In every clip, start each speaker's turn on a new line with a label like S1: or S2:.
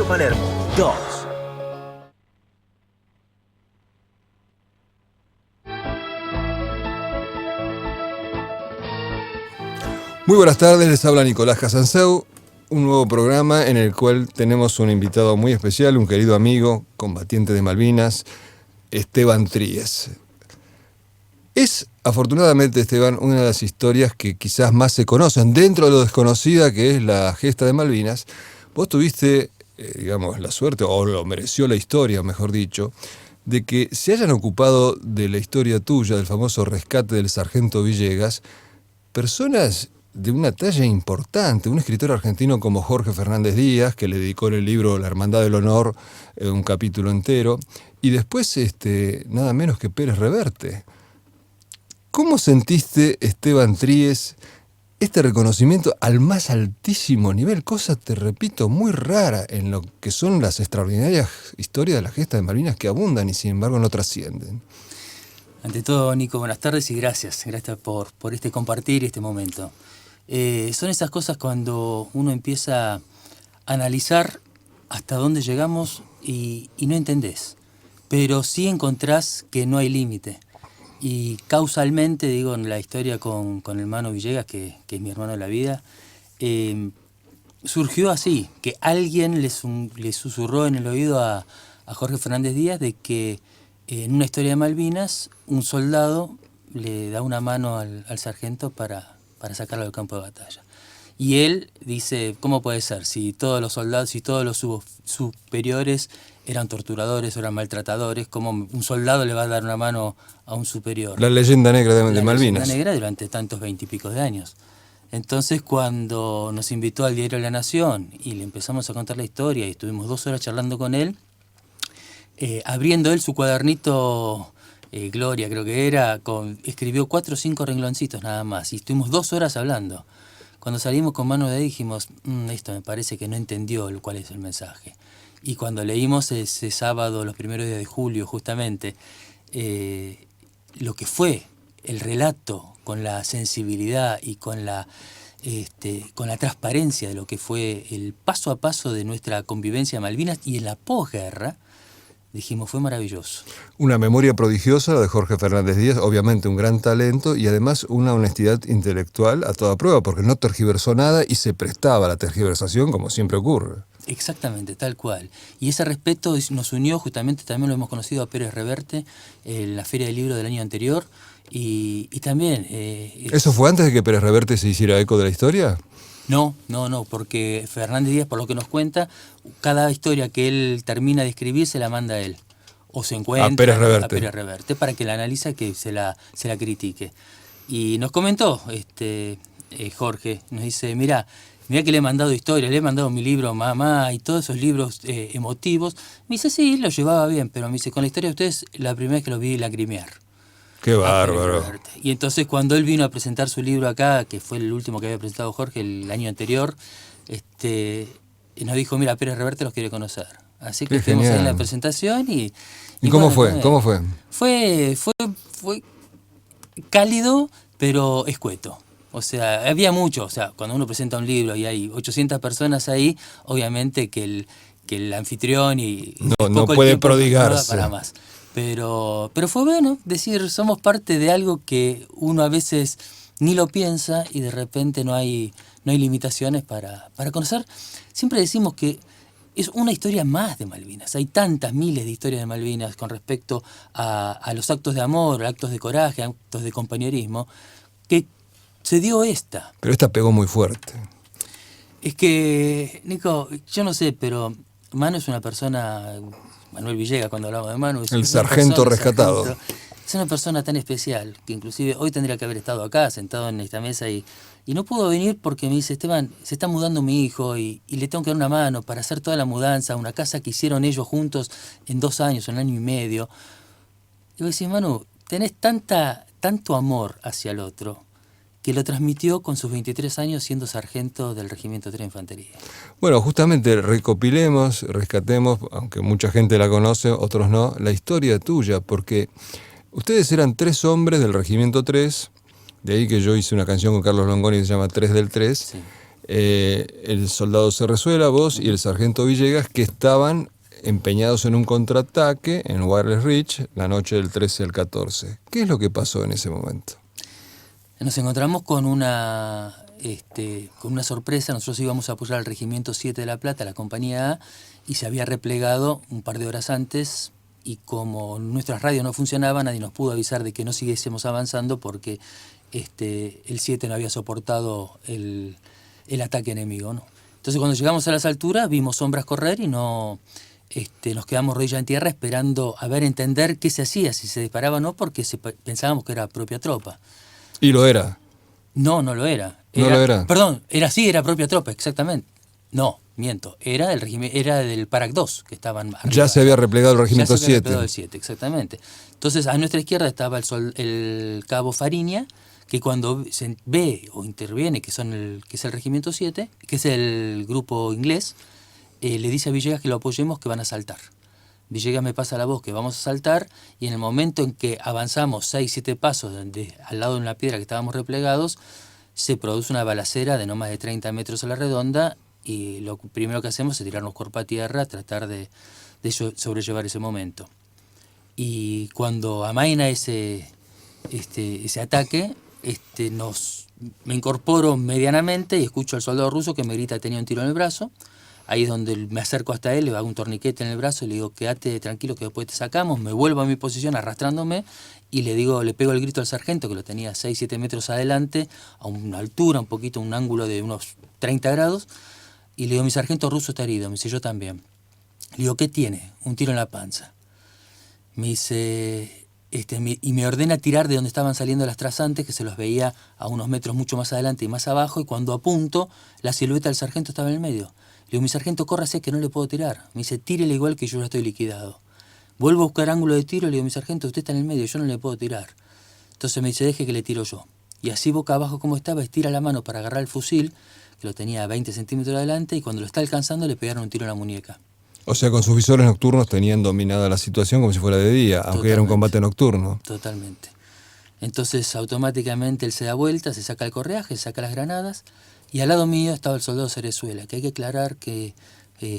S1: Palermo 2.
S2: Muy buenas tardes, les habla Nicolás Casanseu, un nuevo programa en el cual tenemos un invitado muy especial, un querido amigo, combatiente de Malvinas, Esteban Tríez. Es, afortunadamente, Esteban, una de las historias que quizás más se conocen, dentro de lo desconocida que es la gesta de Malvinas. Vos tuviste, la suerte, o lo mereció la historia, mejor dicho, de que se hayan ocupado de la historia tuya, del famoso rescate del sargento Villegas, personas de una talla importante, un escritor argentino como Jorge Fernández Díaz, que le dedicó en el libro La Hermandad del Honor un capítulo entero, y después nada menos que Pérez Reverte. ¿Cómo sentiste, Esteban Tríez, este reconocimiento al más altísimo nivel? Cosa, te repito, muy rara en lo que son las extraordinarias historias de la gesta de Malvinas, que abundan y sin embargo no trascienden.
S3: Ante todo, Nico, buenas tardes y gracias. Gracias por este compartir este momento. Son esas cosas cuando uno empieza a analizar hasta dónde llegamos y no entendés. Pero sí encontrás que no hay límite. Y causalmente, digo, en la historia con el hermano Villegas, que es mi hermano de la vida, surgió así, que alguien le susurró en el oído a Jorge Fernández Díaz de que en una historia de Malvinas, un soldado le da una mano al sargento para sacarlo del campo de batalla. Y él dice, ¿cómo puede ser? Si todos los soldados, si todos los superiores eran torturadores o eran maltratadores, ¿cómo un soldado le va a dar una mano a un superior?
S2: La leyenda negra de Malvinas.
S3: La leyenda negra durante tantos 20 y pico de años. Entonces, cuando nos invitó al diario La Nación y le empezamos a contar la historia y estuvimos 2 horas charlando con él, abriendo él su cuadernito Gloria, creo que era, escribió 4 o 5 rengloncitos nada más, y estuvimos 2 horas hablando. Cuando salimos con mano de ahí dijimos, esto me parece que no entendió cuál es el mensaje. Y cuando leímos ese sábado, los primeros días de julio, justamente, lo que fue el relato, con la sensibilidad y con la transparencia de lo que fue el paso a paso de nuestra convivencia en Malvinas y en la posguerra, dijimos, fue maravilloso.
S2: Una memoria prodigiosa la de Jorge Fernández Díaz, obviamente un gran talento y además una honestidad intelectual a toda prueba, porque no tergiversó nada y se prestaba a la tergiversación como siempre ocurre.
S3: Exactamente, tal cual. Y ese respeto nos unió, justamente también lo hemos conocido a Pérez Reverte en la Feria del Libro del año anterior y también...
S2: ¿Eso fue antes de que Pérez Reverte se hiciera eco de la historia?
S3: No, porque Fernández Díaz, por lo que nos cuenta, cada historia que él termina de escribir se la manda a él. O se encuentra
S2: a Pérez
S3: Reverte para que la analice, que se la critique. Y nos comentó, Jorge, nos dice, mira que le he mandado historias, le he mandado mi libro Mamá y todos esos libros emotivos. Me dice, sí, lo llevaba bien, pero me dice, con la historia de ustedes, la primera vez que lo vi lagrimear.
S2: ¡Qué bárbaro!
S3: Y entonces cuando él vino a presentar su libro acá, que fue el último que había presentado Jorge el año anterior, nos dijo, mira, Pérez Reverte los quiere conocer. Así que estuvimos ahí en la presentación y
S2: ¿cómo fue? ¿Cómo fue?
S3: Fue cálido, pero escueto. O sea, había mucho. O sea, cuando uno presenta un libro y hay 800 personas ahí, obviamente que el anfitrión y
S2: no puede prodigarse.
S3: Para más. Pero fue bueno decir, somos parte de algo que uno a veces ni lo piensa y de repente no hay limitaciones para conocer. Siempre decimos que es una historia más de Malvinas. Hay tantas miles de historias de Malvinas con respecto a los actos de amor, actos de coraje, actos de compañerismo, que se dio esta.
S2: Pero esta pegó muy fuerte.
S3: Es que, Nico, yo no sé, pero Manu es una persona... Manuel Villegas, cuando hablamos de Manu,
S2: el sargento rescatado.
S3: Es una persona tan especial que inclusive hoy tendría que haber estado acá, sentado en esta mesa y no pudo venir porque me dice, Esteban, se está mudando mi hijo y le tengo que dar una mano para hacer toda la mudanza, una casa que hicieron ellos juntos en 2 años, en 1 año y medio. Y vos decís, Manu, tenés tanto amor hacia el otro, que lo transmitió con sus 23 años siendo sargento del Regimiento 3 de Infantería.
S2: Bueno, justamente recopilemos, rescatemos, aunque mucha gente la conoce, otros no, la historia tuya, porque ustedes eran 3 hombres del Regimiento 3, de ahí que yo hice una canción con Carlos Longoni que se llama 3 del 3,
S3: Sí.
S2: el soldado Cerrezuela, vos y el sargento Villegas, que estaban empeñados en un contraataque en Wireless Ridge la noche del 13 al 14. ¿Qué es lo que pasó en ese momento?
S3: Nos encontramos con una sorpresa. Nosotros íbamos a apoyar al Regimiento 7 de La Plata, la compañía A, y se había replegado un par de horas antes, y como nuestras radios no funcionaban, nadie nos pudo avisar de que no siguiésemos avanzando porque el 7 no había soportado el ataque enemigo, ¿no? Entonces cuando llegamos a las alturas vimos sombras correr y no nos quedamos rodillas en tierra esperando a ver, entender qué se hacía, si se disparaba o no, porque pensábamos que era propia tropa.
S2: ¿Y lo era?
S3: No, no lo era.
S2: ¿No lo era?
S3: Perdón, era propia tropa, exactamente. No, miento, era del Parak 2 que estaban arriba.
S2: Ya se había replegado el Regimiento 7.
S3: Ya se había replegado el 7, exactamente. Entonces a nuestra izquierda estaba el cabo Fariña, que cuando se ve o interviene que es el Regimiento 7, que es el grupo inglés, le dice a Villegas que lo apoyemos, que van a saltar. Villegas me pasa la voz que vamos a saltar, y en el momento en que avanzamos 6-7 pasos al lado de una piedra que estábamos replegados, se produce una balacera de no más de 30 metros a la redonda, y lo primero que hacemos es tirarnos cuerpo a tierra, tratar de sobrellevar ese momento. Y cuando amaina ese ataque, me incorporo medianamente y escucho al soldado ruso que me grita: tenía un tiro en el brazo. Ahí es donde me acerco hasta él, le hago un torniquete en el brazo y le digo: quédate tranquilo que después te sacamos. Me vuelvo a mi posición arrastrándome y le pego el grito al sargento, que lo tenía 6-7 metros adelante, a una altura, un ángulo de unos 30 grados, y le digo: mi sargento ruso está herido. Me dice: yo también. Le digo: ¿qué tiene? Un tiro en la panza. Me dice, y me ordena tirar de donde estaban saliendo las trazantes, que se los veía a unos metros mucho más adelante y más abajo, y cuando apunto, la silueta del sargento estaba en el medio. Le digo: mi sargento, córrase que no le puedo tirar. Me dice: tírele igual que yo ya estoy liquidado. Vuelvo a buscar ángulo de tiro, le digo: mi sargento, usted está en el medio, yo no le puedo tirar. Entonces me dice: deje que le tiro yo. Y así boca abajo como estaba, estira la mano para agarrar el fusil, que lo tenía a 20 centímetros adelante, y cuando lo está alcanzando le pegaron un tiro en la muñeca.
S2: O sea, con sus visores nocturnos tenían dominada la situación como si fuera de día, aunque
S3: Totalmente.
S2: Era un combate nocturno.
S3: Totalmente. Entonces automáticamente él se da vuelta, se saca el correaje, se saca las granadas, y al lado mío estaba el soldado Cerezuela, que hay que aclarar que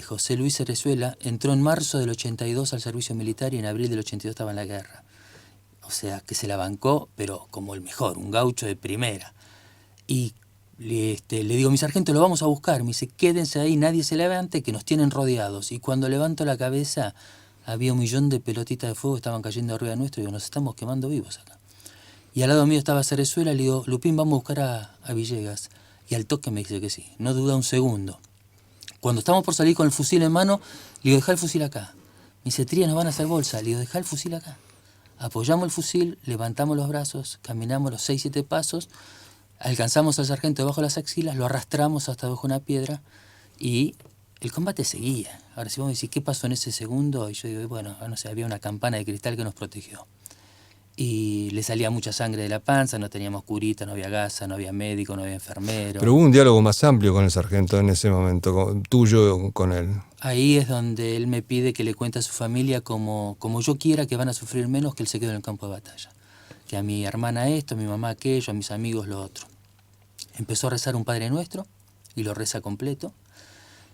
S3: José Luis Cerezuela entró en marzo del 82 al servicio militar y en abril del 82 estaba en la guerra. O sea, que se la bancó, pero como el mejor, un gaucho de primera. Y le digo: mi sargento, lo vamos a buscar. Me dice: quédense ahí, nadie se levante, que nos tienen rodeados. Y cuando levanto la cabeza, había 1 millón de pelotitas de fuego que estaban cayendo arriba nuestro, y digo: nos estamos quemando vivos acá. Y al lado mío estaba Cerezuela, le digo: Lupín, vamos a buscar a Villegas. Y al toque me dice que sí, no duda un segundo. Cuando estamos por salir con el fusil en mano, le digo: dejá el fusil acá. Me dice: Tría, nos van a hacer bolsa. Le digo: dejá el fusil acá. Apoyamos el fusil, levantamos los brazos, caminamos los 6-7 pasos, alcanzamos al sargento debajo de las axilas, lo arrastramos hasta debajo de una piedra, y el combate seguía. Ahora, si vos me decís qué pasó en ese segundo, y yo digo: bueno, no sé, había una campana de cristal que nos protegió. Y le salía mucha sangre de la panza, no teníamos curita, no había gasa, no había médico, no había enfermero.
S2: Pero hubo un diálogo más amplio con el sargento en ese momento, tuyo con él.
S3: Ahí es donde él me pide que le cuente a su familia como yo quiera, que van a sufrir menos, que él se quede en el campo de batalla. Que a mi hermana esto, a mi mamá aquello, a mis amigos lo otro. Empezó a rezar un Padre Nuestro, y lo reza completo.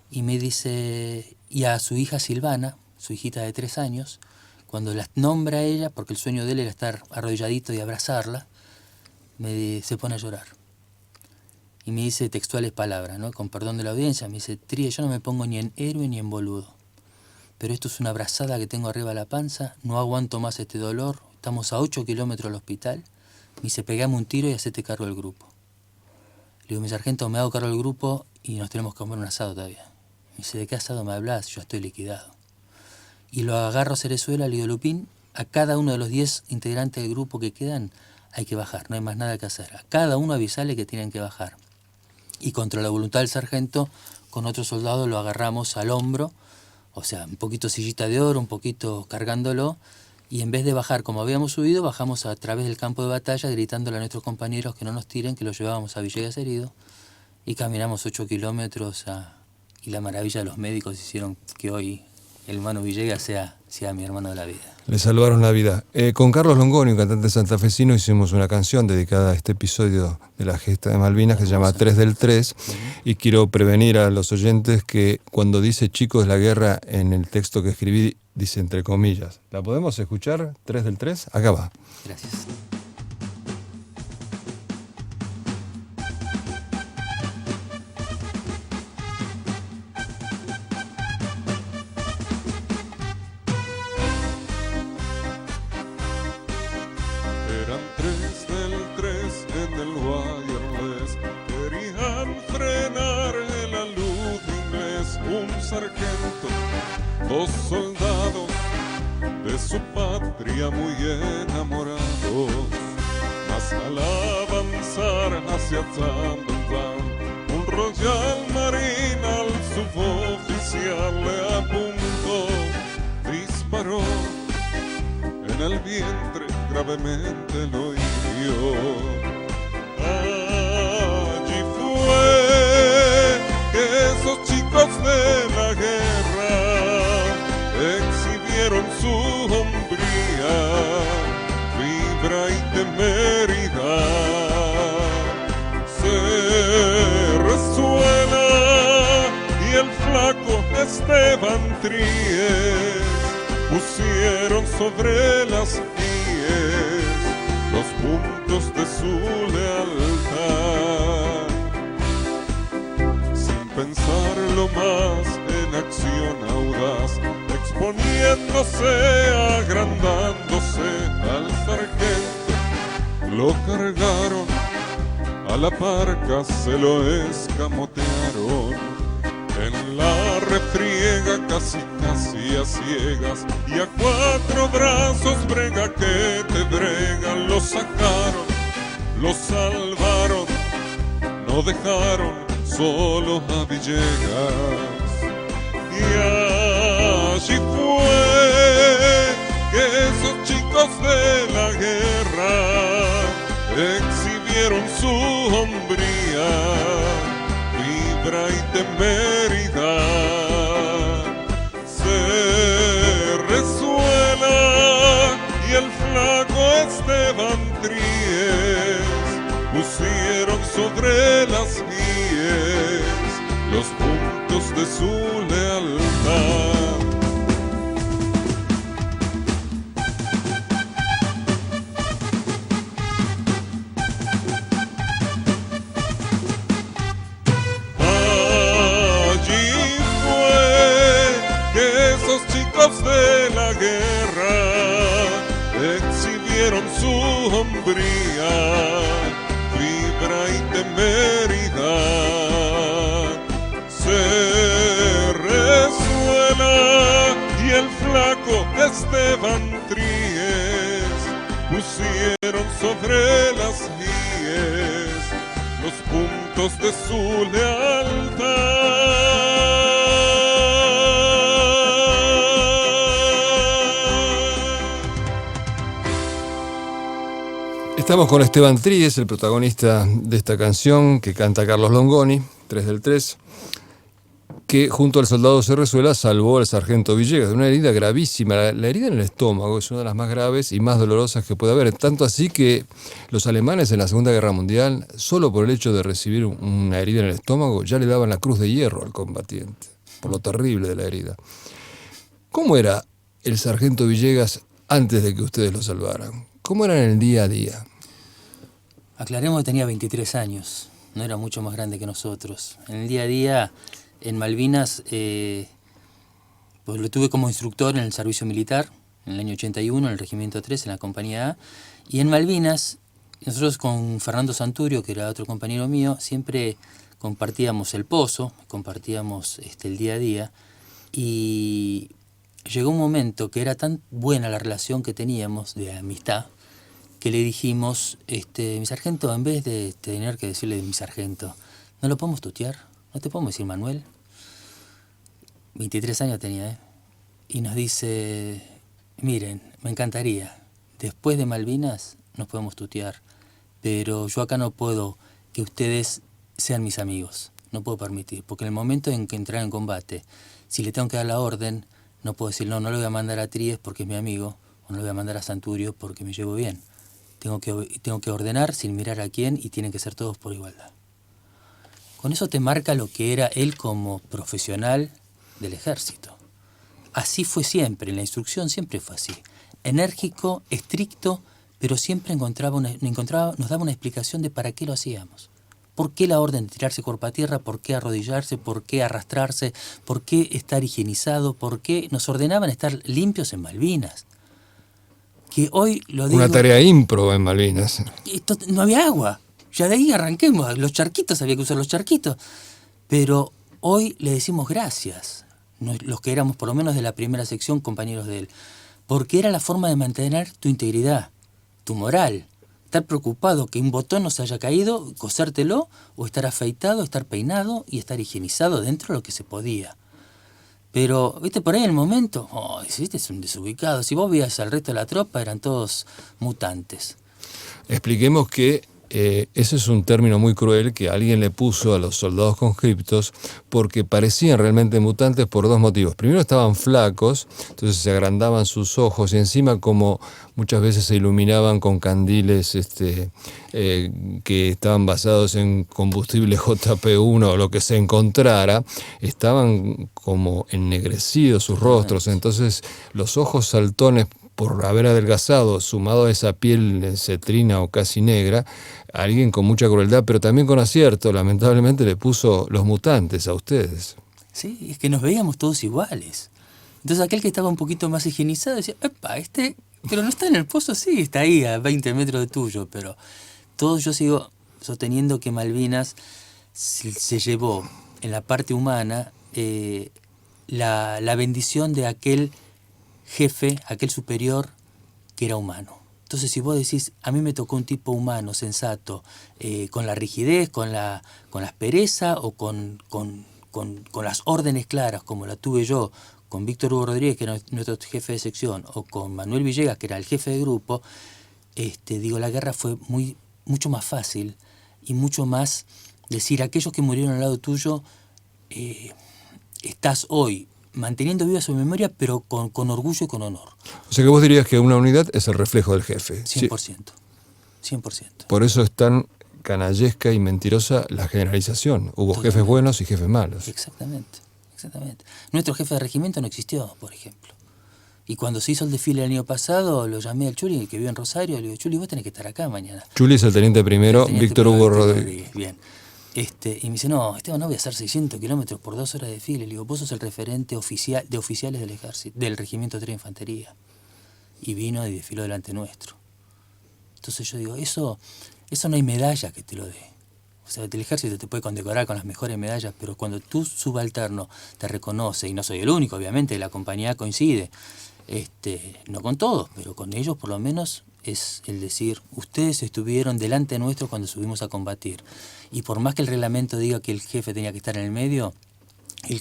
S3: Y me dice, y a su hija Silvana, su hijita de 3 años, cuando la nombra a ella, porque el sueño de él era estar arrodilladito y abrazarla, se pone a llorar. Y me dice textuales palabras, ¿no? Con perdón de la audiencia, me dice: Tría, yo no me pongo ni en héroe ni en boludo, pero esto es una abrazada que tengo arriba de la panza, no aguanto más este dolor, estamos a 8 kilómetros del hospital. Me dice: pegame un tiro y hacete cargo del grupo. Le digo: mi sargento, me hago cargo del grupo y nos tenemos que comer un asado todavía. Me dice: ¿de qué asado me hablas? Yo estoy liquidado. Y lo agarro a Cerezuela, le digo: Lupín, a cada uno de los 10 integrantes del grupo que quedan hay que bajar, no hay más nada que hacer. A cada uno avisale que tienen que bajar. Y contra la voluntad del sargento, con otro soldado lo agarramos al hombro, o sea, un poquito sillita de oro, un poquito cargándolo, y en vez de bajar como habíamos subido, bajamos a través del campo de batalla gritándole a nuestros compañeros que no nos tiren, que lo llevábamos a Villegas herido, y caminamos 8 kilómetros y la maravilla de los médicos hicieron que hoy el Manu Villegas sea sea mi hermano de la vida.
S2: Le salvaron la vida. Con Carlos Longoni, un cantante santafesino, hicimos una canción dedicada a este episodio de la gesta de Malvinas que se llama 3 del 3. Y quiero prevenir a los oyentes que cuando dice chicos de la guerra en el texto que escribí, dice entre comillas. ¿La podemos escuchar? 3 del 3. Acá va.
S3: Gracias.
S1: Eran 3 del 3 en el wireless, querían frenar el alud inglés. Un sargento, 2 soldados de su patria muy enamorados, mas al avanzar hacia Zambán, un Royal Marine al suboficial le apuntó, disparó en el vientre, gravemente lo hirió. Allí fue que esos chicos de la guerra exhibieron su hombría, fibra y temeridad. Se resuena y el flaco Esteban Tríez pusieron sobre las IES los puntos de su lealtad. Sin pensarlo más, en acción audaz, exponiéndose, agrandándose al sargento, lo cargaron, a la parca se lo escamotearon. En la refriega casi a ciegas y a 4 brazos brega que te bregan. Lo sacaron, lo salvaron, no dejaron solo a Villegas. Y allí fue que esos chicos de la guerra exhibieron su hombría, fibra y temeridad. Se resuena y el flaco Esteban Tríez pusieron sobre las IES los puntos de su lealtad. De la guerra exhibieron su hombría, fibra y temeridad. Se resuena y el flaco Esteban Tríez pusieron sobre las IES los puntos de su lealtad.
S2: Estamos con Esteban Tríez, el protagonista de esta canción que canta Carlos Longoni, 3 del 3, que junto al soldado Cerrezuela salvó al sargento Villegas de una herida gravísima. La herida en el estómago es una de las más graves y más dolorosas que puede haber. Tanto así que los alemanes en la Segunda Guerra Mundial, solo por el hecho de recibir una herida en el estómago, ya le daban la Cruz de Hierro al combatiente, por lo terrible de la herida. ¿Cómo era el sargento Villegas antes de que ustedes lo salvaran? ¿Cómo era en el día a día?
S3: Aclaremos que tenía 23 años, no era mucho más grande que nosotros. En el día a día, en Malvinas, pues lo tuve como instructor en el servicio militar, en el año 81, en el Regimiento 3, en la Compañía A. Y en Malvinas, nosotros con Fernando Santurio, que era otro compañero mío, siempre compartíamos el pozo, compartíamos el día a día. Y llegó un momento que era tan buena la relación que teníamos de amistad, que le dijimos, mi sargento, en vez de tener que decirle mi sargento, ¿no lo podemos tutear? ¿No te podemos decir Manuel? 23 años tenía, ¿eh? Y nos dice, miren, me encantaría, después de Malvinas nos podemos tutear, pero yo acá no puedo que ustedes sean mis amigos, no puedo permitir, porque en el momento en que entrar en combate, si le tengo que dar la orden, No puedo decir, no lo voy a mandar a Tríes porque es mi amigo, o no lo voy a mandar a Santurio porque me llevo bien. Tengo que ordenar sin mirar a quién y tienen que ser todos por igualdad. Con eso te marca lo que era él como profesional del ejército. Así fue siempre, en la instrucción siempre fue así. Enérgico, estricto, pero siempre nos daba una explicación de para qué lo hacíamos. ¿Por qué la orden de tirarse cuerpo a tierra? ¿Por qué arrodillarse? ¿Por qué arrastrarse? ¿Por qué estar higienizado? ¿Por qué nos ordenaban estar limpios en Malvinas? Que hoy lo digo...
S2: Una tarea ímproba en Malvinas.
S3: No había agua. Ya de ahí arranquemos. Los charquitos, había que usar los charquitos. Pero hoy le decimos gracias, los que éramos por lo menos de la primera sección compañeros de él. Porque era la forma de mantener tu integridad, tu moral. Estar preocupado que un botón no se haya caído, cosértelo, o estar afeitado, estar peinado y estar higienizado dentro de lo que se podía. Pero, viste, por ahí en el momento, este es un desubicado. Si vos veías al resto de la tropa, eran todos mutantes.
S2: Expliquemos que ese es un término muy cruel que alguien le puso a los soldados conscriptos porque parecían realmente mutantes por dos motivos. Primero, estaban flacos, entonces se agrandaban sus ojos y encima, como muchas veces se iluminaban con candiles que estaban basados en combustible JP1 o lo que se encontrara, estaban como ennegrecidos sus rostros. Entonces los ojos saltones por haber adelgazado, sumado a esa piel cetrina o casi negra, alguien con mucha crueldad, pero también con acierto, lamentablemente le puso los mutantes a ustedes.
S3: Sí, es que nos veíamos todos iguales. Entonces aquel que estaba un poquito más higienizado decía, ¡epa! Pero no está en el pozo, sí, está ahí a 20 metros de tuyo, pero yo sigo sosteniendo que Malvinas se llevó en la parte humana la bendición de aquel jefe, aquel superior que era humano. Entonces, si vos decís, a mí me tocó un tipo humano, sensato, con la rigidez, con la aspereza o con las órdenes claras, como la tuve yo, con Víctor Hugo Rodríguez, que era nuestro jefe de sección, o con Manuel Villegas, que era el jefe de grupo, la guerra fue mucho más fácil y mucho más decir, aquellos que murieron al lado tuyo, estás hoy manteniendo viva su memoria, pero con orgullo y con honor.
S2: O sea que vos dirías que una unidad es el reflejo del jefe.
S3: 100%. 100%.
S2: Por eso es tan canallesca y mentirosa la generalización. Hubo
S3: Totalmente.
S2: Jefes buenos y jefes malos.
S3: Exactamente. Nuestro jefe de regimiento no existió, por ejemplo. Y cuando se hizo el desfile el año pasado, lo llamé al Chuli, que vive en Rosario, le digo, Chuli, vos tenés que estar acá mañana.
S2: Chuli es el teniente primero, Víctor Hugo Rodríguez.
S3: Bien. Y me dice, no, Esteban, no voy a hacer 600 kilómetros por 2 horas de desfile. Le digo, vos sos el referente de oficiales del ejército, del Regimiento 3 de Infantería. Y vino y desfiló delante nuestro. Entonces yo digo, eso no hay medalla que te lo dé. O sea, el ejército te puede condecorar con las mejores medallas, pero cuando tu subalterno te reconoce, y no soy el único, obviamente, la compañía coincide, no con todos, pero con ellos por lo menos es el decir, ustedes estuvieron delante nuestro cuando subimos a combatir. Y por más que el reglamento diga que el jefe tenía que estar en el medio,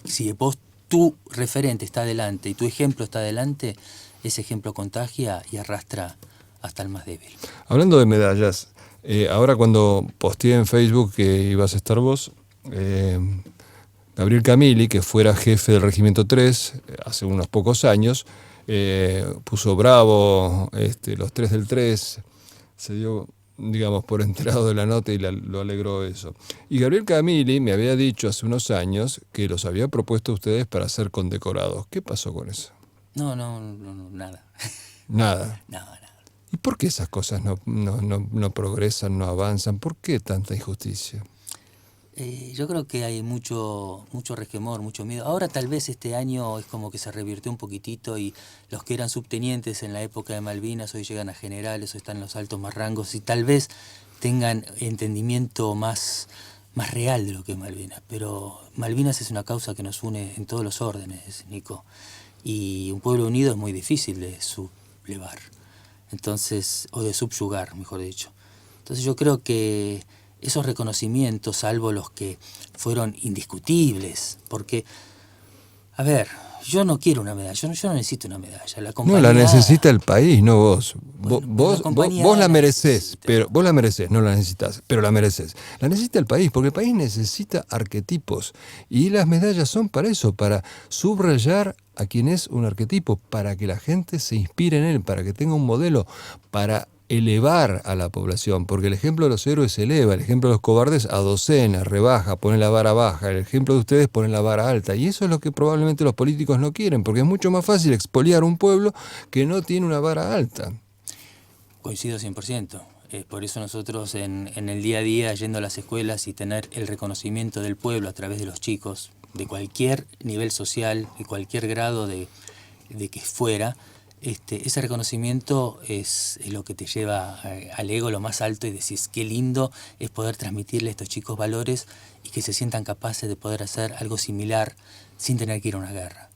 S3: si vos, tu referente está adelante y tu ejemplo está adelante, ese ejemplo contagia y arrastra hasta el más débil.
S2: Hablando de medallas, ahora cuando posteé en Facebook que ibas a estar vos, Gabriel Camili, que fuera jefe del Regimiento 3 hace unos pocos años, puso bravo, los 3 del 3, se dio, digamos, por enterado de la nota y lo alegró eso. Y Gabriel Camili me había dicho hace unos años que los había propuesto a ustedes para ser condecorados. ¿Qué pasó con eso?
S3: No, nada.
S2: Nada.
S3: Nada.
S2: ¿Y por qué esas cosas no progresan, no avanzan? ¿Por qué tanta injusticia?
S3: Yo creo que hay mucho resquemor, mucho miedo. Ahora tal vez este año es como que se revirtió un poquitito y los que eran subtenientes en la época de Malvinas hoy llegan a generales, hoy están en los altos más rangos y tal vez tengan entendimiento más real de lo que es Malvinas. Pero Malvinas es una causa que nos une en todos los órdenes, Nico. Y un pueblo unido es muy difícil de sublevar. Entonces, o de subyugar, mejor dicho. Entonces yo creo que esos reconocimientos, salvo los que fueron indiscutibles, porque A ver, yo no quiero una medalla, yo no necesito una medalla. La
S2: No,
S3: compañía,
S2: la necesita el país, no vos.
S3: Bueno,
S2: Vos la merecés, pero vos la merecés, no la necesitas, pero la merecés. La necesita el país, porque el país necesita arquetipos. Y las medallas son para eso, para subrayar a quien es un arquetipo, para que la gente se inspire en él, para que tenga un modelo, para elevar a la población, porque el ejemplo de los héroes eleva, el ejemplo de los cobardes adocena, rebaja, pone la vara baja, el ejemplo de ustedes pone la vara alta, y eso es lo que probablemente los políticos no quieren, porque es mucho más fácil expoliar un pueblo que no tiene una vara alta.
S3: Coincido 100%. Por eso nosotros en el día a día, yendo a las escuelas y tener el reconocimiento del pueblo a través de los chicos, de cualquier nivel social y cualquier grado de que fuera, ese reconocimiento es lo que te lleva al ego lo más alto y decís, qué lindo es poder transmitirle a estos chicos valores y que se sientan capaces de poder hacer algo similar sin tener que ir a una guerra.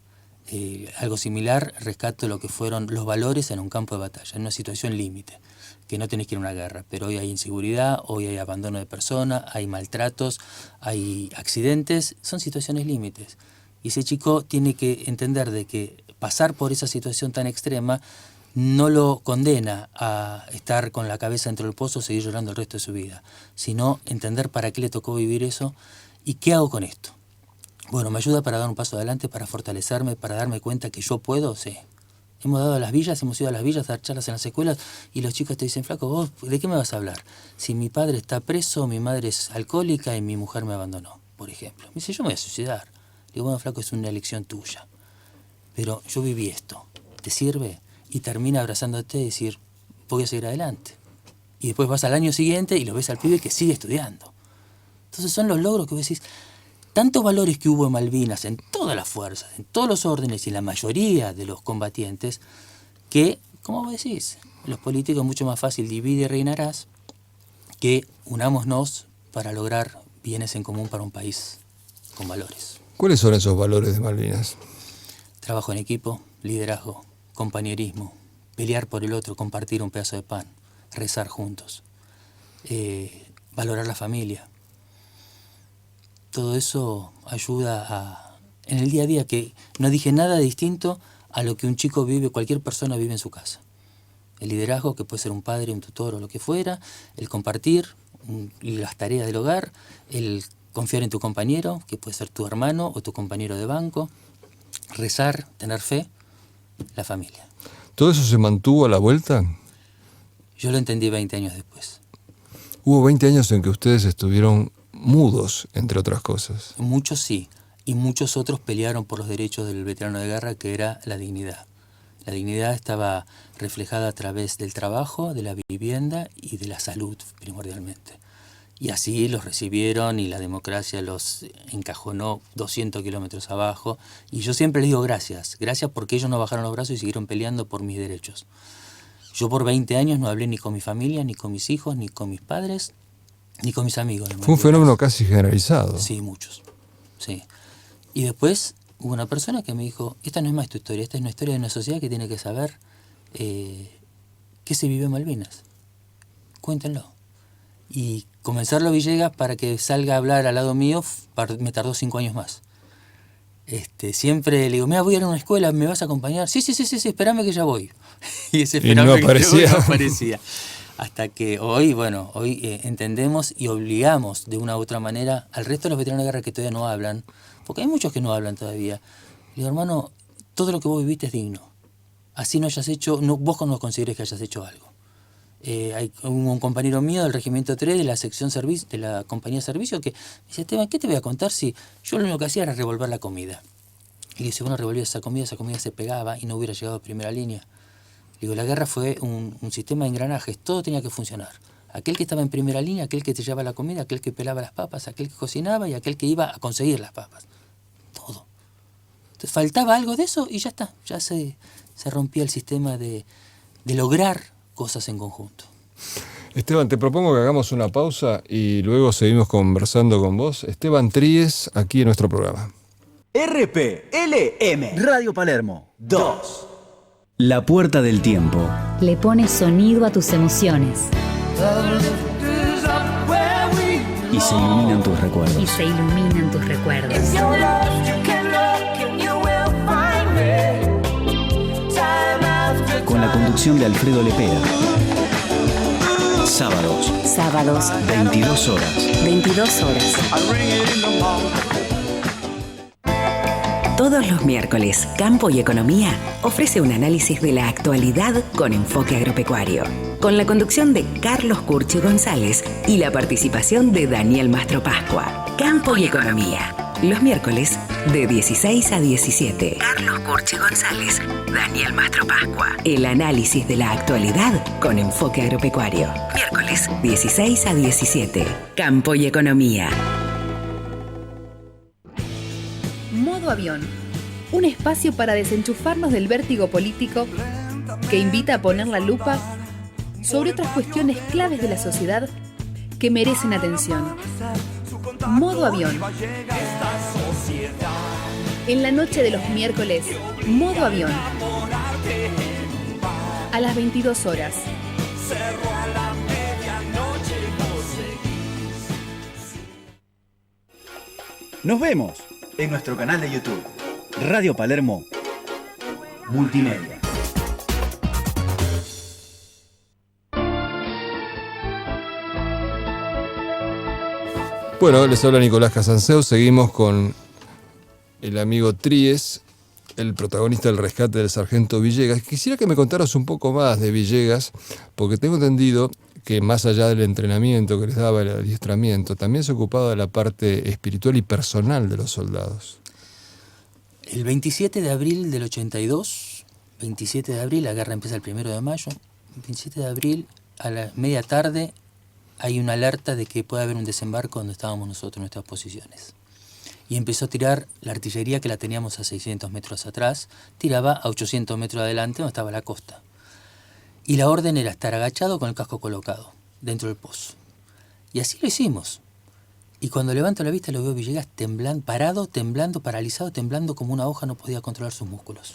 S3: Algo similar, rescato lo que fueron los valores en un campo de batalla, en una situación límite, que no tenés que ir a una guerra, pero hoy hay inseguridad, hoy hay abandono de personas, hay maltratos, hay accidentes, son situaciones límites. Y ese chico tiene que entender de que pasar por esa situación tan extrema no lo condena a estar con la cabeza dentro del pozo, seguir llorando el resto de su vida, sino entender para qué le tocó vivir eso y qué hago con esto. Bueno, me ayuda para dar un paso adelante, para fortalecerme, para darme cuenta que yo puedo, sí. Hemos ido a las villas a dar charlas en las escuelas y los chicos te dicen, flaco, ¿vos de qué me vas a hablar? Si mi padre está preso, mi madre es alcohólica y mi mujer me abandonó, por ejemplo. Me dice, yo me voy a suicidar. Digo, bueno, flaco, es una elección tuya. Pero yo viví esto, ¿te sirve? Y termina abrazándote y decir, voy a seguir adelante. Y después vas al año siguiente y lo ves al pibe que sigue estudiando. Entonces son los logros que vos decís, tantos valores que hubo en Malvinas, en todas las fuerzas, en todos los órdenes y la mayoría de los combatientes, que, como vos decís, los políticos es mucho más fácil divide y reinarás que unámonos para lograr bienes en común para un país con valores.
S2: ¿Cuáles son esos valores de Malvinas?
S3: Trabajo en equipo, liderazgo, compañerismo, pelear por el otro, compartir un pedazo de pan, rezar juntos, valorar la familia. Todo eso ayuda en el día a día, que no dije nada distinto a lo que un chico vive, cualquier persona vive en su casa. El liderazgo, que puede ser un padre, un tutor o lo que fuera, el compartir las tareas del hogar, el confiar en tu compañero, que puede ser tu hermano o tu compañero de banco, rezar, tener fe, la familia.
S2: ¿Todo eso se mantuvo a la vuelta?
S3: Yo lo entendí 20 años después.
S2: Hubo 20 años en que ustedes estuvieron mudos, entre otras cosas.
S3: Muchos sí, y muchos otros pelearon por los derechos del veterano de guerra, que era la dignidad. La dignidad estaba reflejada a través del trabajo, de la vivienda y de la salud, primordialmente. Y así los recibieron y la democracia los encajonó 200 kilómetros abajo. Y yo siempre les digo gracias porque ellos no bajaron los brazos y siguieron peleando por mis derechos. Yo por 20 años no hablé ni con mi familia, ni con mis hijos, ni con mis padres, ni con mis amigos.
S2: Fue un fenómeno casi generalizado.
S3: Sí, muchos. Sí. Y después hubo una persona que me dijo, esta no es más tu historia, esta es una historia de una sociedad que tiene que saber qué se vive en Malvinas. Cuéntenlo. Y convencerlo a Villegas para que salga a hablar al lado mío me tardó 5 años más. Siempre le digo, mira, voy a ir a una escuela, ¿me vas a acompañar? Sí, espérame que ya voy. Y ese esperame
S2: no aparecía.
S3: No aparecía. Hasta que hoy entendemos y obligamos de una u otra manera al resto de los veteranos de guerra que todavía no hablan, porque hay muchos que no hablan todavía. Le digo, hermano, todo lo que vos viviste es digno. Así no hayas hecho, vos no consideres que hayas hecho algo. Hay un compañero mío del Regimiento 3 de la sección servicio, de la compañía de servicio, que me dice, Esteban, ¿qué te voy a contar si yo lo único que hacía era revolver la comida? Y le dice, bueno, revolver esa comida se pegaba y no hubiera llegado a primera línea. Le digo, la guerra fue un sistema de engranajes, todo tenía que funcionar. Aquel que estaba en primera línea, aquel que te llevaba la comida, aquel que pelaba las papas, aquel que cocinaba y aquel que iba a conseguir las papas. Todo. Entonces faltaba algo de eso y ya está. Ya se rompía el sistema de lograr cosas en conjunto.
S2: Esteban, te propongo que hagamos una pausa y luego seguimos conversando con vos. Esteban Tríez, aquí en nuestro programa.
S4: RPLM Radio Palermo 2. La puerta del tiempo.
S5: Le pone sonido a tus emociones.
S4: Y se iluminan tus recuerdos.
S5: Y se iluminan tus recuerdos.
S4: conducción de Alfredo Lepera. Sábados, 22 horas.
S5: 22 horas. Todos los miércoles, Campo y Economía ofrece un análisis de la actualidad con enfoque agropecuario, con la conducción de Carlos Curchi González y la participación de Daniel Mastro Pascua. Campo y Economía, los miércoles de 16 a 17. Carlos Curchi González, Daniel Mastro Pascua. El análisis de la actualidad con enfoque agropecuario. Miércoles 16 a 17. Campo y Economía.
S6: Modo Avión, un espacio para desenchufarnos del vértigo político que invita a poner la lupa sobre otras cuestiones claves de la sociedad que merecen atención. Modo Avión. En la noche de los miércoles, Modo Avión. A las 22 horas.
S4: Nos vemos en nuestro canal de YouTube, Radio Palermo Multimedia.
S2: Bueno, les habla Nicolás Casanseu. Seguimos con el amigo Tríez, el protagonista del rescate del sargento Villegas. Quisiera que me contaras un poco más de Villegas, porque tengo entendido que más allá del entrenamiento que les daba, el adiestramiento, también se ocupaba de la parte espiritual y personal de los soldados.
S3: El 27 de abril del 82, 27 de abril, la guerra empieza el 1 de mayo, el 27 de abril a la media tarde hay una alerta de que puede haber un desembarco donde estábamos nosotros en nuestras posiciones. Y empezó a tirar la artillería que la teníamos a 600 metros atrás, tiraba a 800 metros adelante donde estaba la costa. Y la orden era estar agachado con el casco colocado, dentro del pozo. Y así lo hicimos. Y cuando levanto la vista lo veo a Villegas temblando, parado, temblando, paralizado, temblando como una hoja, no podía controlar sus músculos.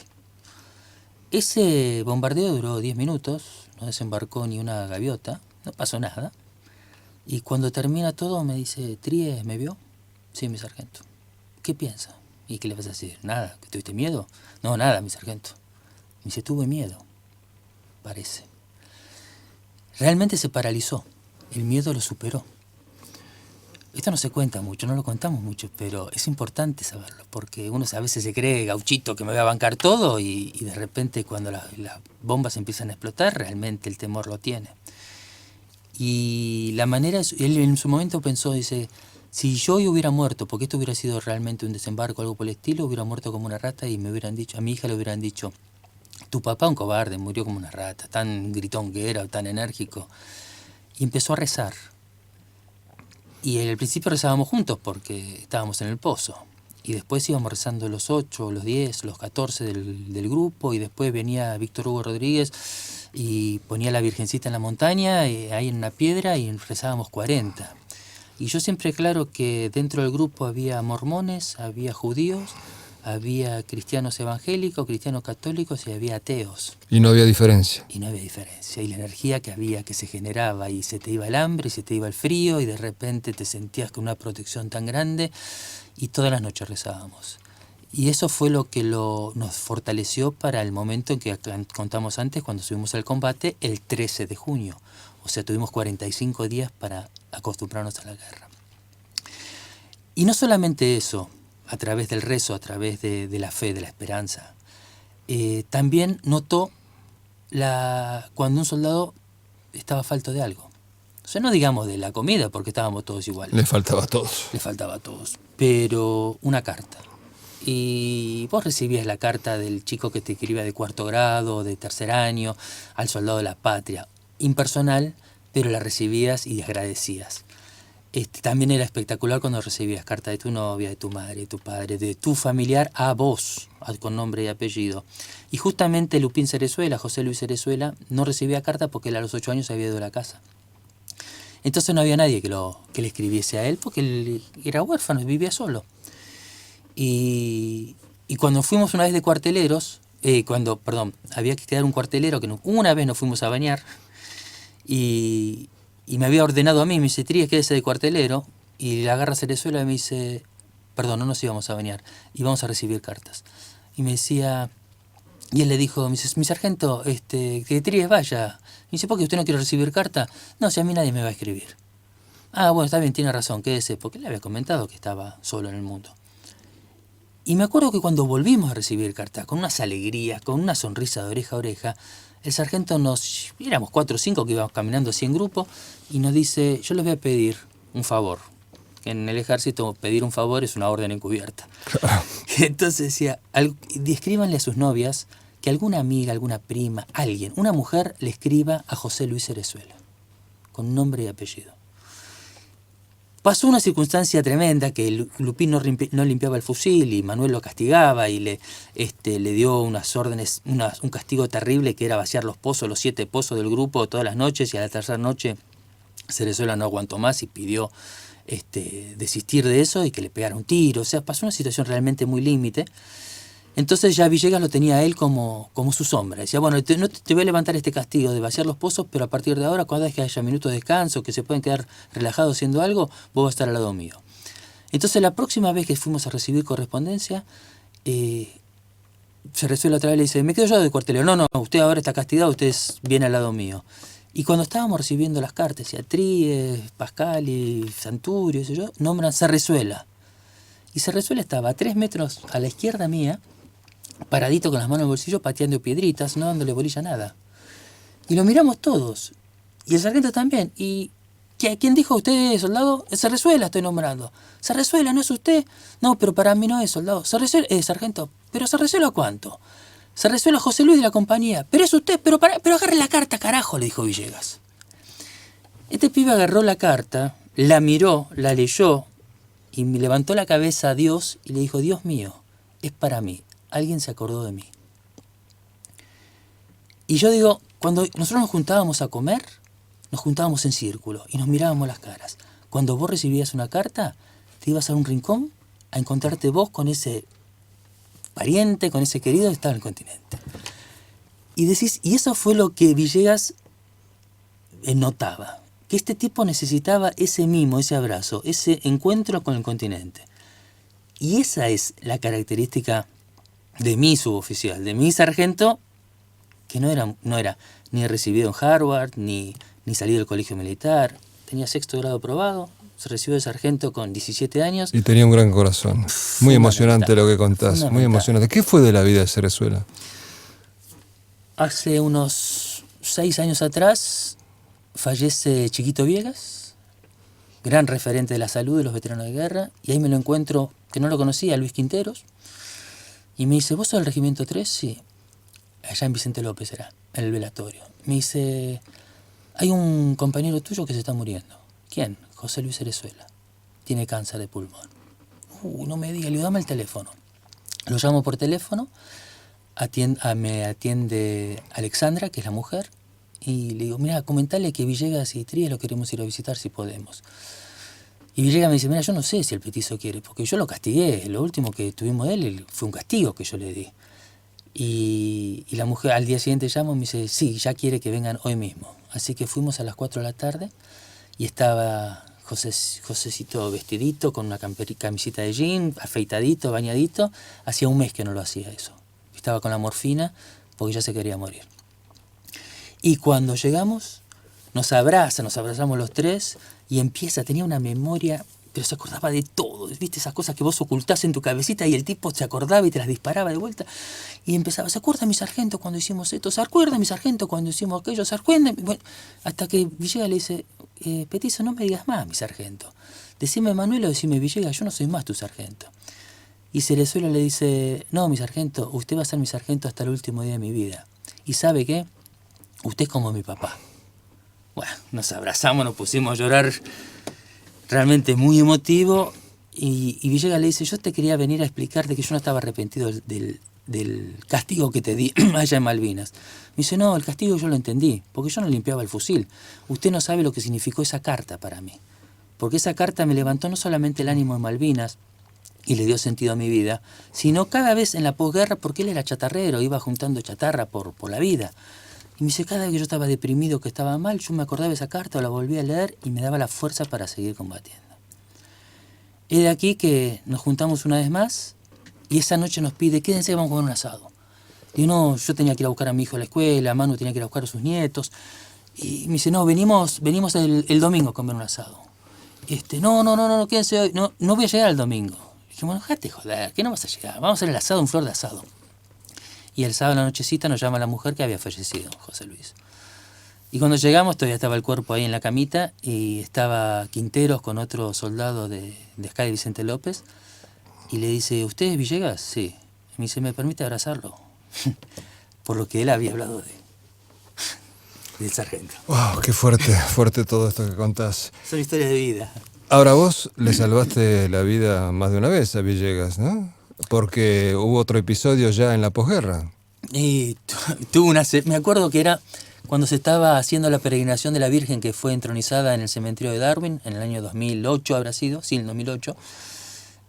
S3: Ese bombardeo duró 10 minutos, no desembarcó ni una gaviota, no pasó nada. Y cuando termina todo me dice, Tríez, ¿me vio? Sí, mi sargento. ¿Qué piensa? ¿Y qué le vas a decir? Nada, ¿que tuviste miedo? No, nada, mi sargento. Me dice, tuve miedo, parece. Realmente se paralizó, el miedo lo superó. Esto no se cuenta mucho, no lo contamos mucho, pero es importante saberlo, porque uno a veces se cree gauchito que me voy a bancar todo y de repente cuando las bombas empiezan a explotar, realmente el temor lo tiene. Y la manera, él en su momento pensó, dice, si yo hoy hubiera muerto, porque esto hubiera sido realmente un desembarco o algo por el estilo, hubiera muerto como una rata y me hubieran dicho, a mi hija le hubieran dicho, tu papá un cobarde, murió como una rata, tan gritón que era, tan enérgico. Y empezó a rezar. Y al principio rezábamos juntos porque estábamos en el pozo. Y después íbamos rezando los 8, los 10, los 14 del grupo. Y después venía Víctor Hugo Rodríguez y ponía la Virgencita en la montaña, ahí en una piedra, y rezábamos 40. Y yo siempre claro que dentro del grupo había mormones, había judíos, había cristianos evangélicos, cristianos católicos y había ateos.
S2: Y no había diferencia.
S3: Y no había diferencia. Y la energía que había, que se generaba, y se te iba el hambre, y se te iba el frío, y de repente te sentías con una protección tan grande, y todas las noches rezábamos. Y eso fue lo que nos fortaleció para el momento en que contamos antes, cuando subimos al combate, el 13 de junio. O sea, tuvimos 45 días para acostumbrarnos a la guerra. Y no solamente eso, a través del rezo, a través de la fe, de la esperanza. También notó cuando un soldado estaba falto de algo. O sea, no digamos de la comida, porque estábamos todos iguales.
S2: Le faltaba a todos.
S3: Le faltaba a todos. Pero una carta. Y vos recibías la carta del chico que te escribía de 4º grado, de 3er año, al soldado de la patria. Impersonal, pero la recibías y agradecías. También era espectacular cuando recibías carta de tu novia, de tu madre, de tu padre, de tu familiar a vos, con nombre y apellido. Y justamente Lupín Cerezuela, José Luis Cerezuela, no recibía carta porque él a los 8 años se había ido de la casa. Entonces no había nadie que le escribiese a él porque él era huérfano y vivía solo. Y cuando fuimos una vez de cuarteleros, había que quedar un cuartelero, que una vez nos fuimos a bañar, y me había ordenado a mí, me dice, Tríez, quédese de cuartelero, y le agarra Cerezuela y me dice, perdón, no nos íbamos a bañar, íbamos a recibir cartas. Y me decía, Y él le dijo, mi sargento, que Tríes vaya. Y dice, ¿por qué usted no quiere recibir carta? No, si a mí nadie me va a escribir. Ah, bueno, está bien, tiene razón, quédese, porque le había comentado que estaba solo en el mundo. Y me acuerdo que cuando volvimos a recibir carta, con unas alegrías, con una sonrisa de oreja a oreja, el sargento éramos 4 o 5 que íbamos caminando así en grupo, y nos dice, yo les voy a pedir un favor. En el ejército pedir un favor es una orden encubierta. Claro. Entonces decía, descríbanle a sus novias que alguna amiga, alguna prima, alguien, una mujer le escriba a José Luis Cerezuela, con nombre y apellido. Pasó una circunstancia tremenda que Lupín no limpiaba el fusil y Manuel lo castigaba y le dio unas órdenes, un castigo terrible que era vaciar los pozos, los 7 pozos del grupo todas las noches, y a la tercera noche Cerezuela no aguantó más y pidió desistir de eso y que le pegara un tiro. O sea, pasó una situación realmente muy límite. Entonces ya Villegas lo tenía a él como su sombra. Decía, bueno, no te voy a levantar este castigo de vaciar los pozos, pero a partir de ahora, cada vez que haya minutos de descanso, que se pueden quedar relajados haciendo algo, vos vas a estar al lado mío. Entonces la próxima vez que fuimos a recibir correspondencia, se resuelve otra vez y le dice, me quedo yo de cuartelero. No, usted ahora está castigado, usted viene al lado mío. Y cuando estábamos recibiendo las cartas, decía Tríes, Pascali, Santurio, eso yo, nombran Cerezuela. Y Cerezuela estaba a 3 metros a la izquierda mía, paradito con las manos en el bolsillo, pateando piedritas, no dándole bolilla a nada. Y lo miramos todos. Y el sargento también. ¿Y quién dijo usted, soldado? Cerezuela estoy nombrando. ¿Cerezuela no es usted? No, pero para mí no es, soldado. Cerezuela, sargento. ¿Pero Cerezuela cuánto? Cerezuela José Luis de la compañía. Pero es usted, pero agarre la carta, carajo, le dijo Villegas. Este pibe agarró la carta, la miró, la leyó, y me levantó la cabeza a Dios y le dijo, Dios mío, es para mí. Alguien se acordó de mí. Y yo digo, cuando nosotros nos juntábamos a comer, nos juntábamos en círculo y nos mirábamos las caras. Cuando vos recibías una carta, te ibas a un rincón a encontrarte vos con ese pariente, con ese querido que estaba en el continente. Y decís, y eso fue lo que Villegas notaba, que este tipo necesitaba ese mimo, ese abrazo, ese encuentro con el continente. Y esa es la característica de mi suboficial, de mi sargento, que no era ni recibido en Harvard, ni salido del colegio militar, tenía 6º grado aprobado, se recibió de sargento con 17 años. Y
S2: tenía un gran corazón. Muy emocionante lo que contás, muy emocionante. ¿Qué fue de la vida de Cerezuela?
S3: Hace unos 6 años atrás fallece Chiquito Viegas, gran referente de la salud de los veteranos de guerra, y ahí me lo encuentro, que no lo conocía, Luis Quinteros, y me dice, ¿vos sos del Regimiento 3? Sí. Allá en Vicente López era, en el velatorio. Me dice, hay un compañero tuyo que se está muriendo. ¿Quién? José Luis Cerezuela. Tiene cáncer de pulmón. No me diga, le digo, dame el teléfono. Lo llamo por teléfono, me atiende Alexandra, que es la mujer, y le digo, mira, comentale que Villegas y Tríes lo queremos ir a visitar si podemos. Y Villegas me dice, mira, yo no sé si el petizo quiere, porque yo lo castigué. Lo último que tuvimos de él fue un castigo que yo le di. Y la mujer al día siguiente llama y me dice, sí, ya quiere que vengan hoy mismo. Así que fuimos a las 4 de la tarde y estaba Josecito vestidito, con una camisita de jean, afeitadito, bañadito. Hacía un mes que no lo hacía eso. Estaba con la morfina porque ya se quería morir. Y cuando llegamos, nos abrazamos los 3 y tenía una memoria, pero se acordaba de todo, ¿viste? Esas cosas que vos ocultás en tu cabecita y el tipo se acordaba y te las disparaba de vuelta. Y empezaba, ¿se acuerda mi sargento cuando hicimos esto? ¿Se acuerda mi sargento cuando hicimos aquello? ¿Se acuerda? Bueno, hasta que Villegas le dice, Petizo, no me digas más, mi sargento. Decime Manuel o decime Villegas, yo no soy más tu sargento. Y Cerezuela le dice, no, mi sargento, usted va a ser mi sargento hasta el último día de mi vida. ¿Y sabe qué? Usted es como mi papá. Bueno, nos abrazamos, nos pusimos a llorar, realmente muy emotivo, y Villegas le dice, yo te quería venir a explicarte que yo no estaba arrepentido del castigo que te di allá en Malvinas. Me dice, no, el castigo yo lo entendí, porque yo no limpiaba el fusil. Usted no sabe lo que significó esa carta para mí, porque esa carta me levantó no solamente el ánimo en Malvinas, y le dio sentido a mi vida, sino cada vez en la posguerra, porque él era chatarrero, iba juntando chatarra por la vida. Y me dice, cada vez que yo estaba deprimido, que estaba mal, yo me acordaba de esa carta, la volví a leer y me daba la fuerza para seguir combatiendo. Es de aquí que nos juntamos una vez más y esa noche nos pide, quédense, vamos a comer un asado. Digo, no, yo tenía que ir a buscar a mi hijo a la escuela, Manu tenía que ir a buscar a sus nietos. Y me dice, no, venimos el domingo a comer un asado. No, quédense hoy. No voy a llegar el domingo. Dije, bueno, déjate joder, que no vas a llegar. Vamos a hacer el asado, un flor de asado. Y el sábado en la nochecita nos llama la mujer que había fallecido, José Luis. Y cuando llegamos todavía estaba el cuerpo ahí en la camita y estaba Quinteros con otro soldado de acá de Vicente López. Y le dice, ¿usted es Villegas? Sí. Y me dice, ¿me permite abrazarlo? Por lo que él había hablado del sargento.
S2: Wow, qué fuerte todo esto que contás.
S3: Son historias de vida.
S2: Ahora vos le salvaste la vida más de una vez a Villegas, ¿no? Porque hubo otro episodio ya en la posguerra.
S3: Y tuvo me acuerdo que era cuando se estaba haciendo la peregrinación de la Virgen que fue entronizada en el cementerio de Darwin, en el año 2008 habrá sido, sí, en 2008.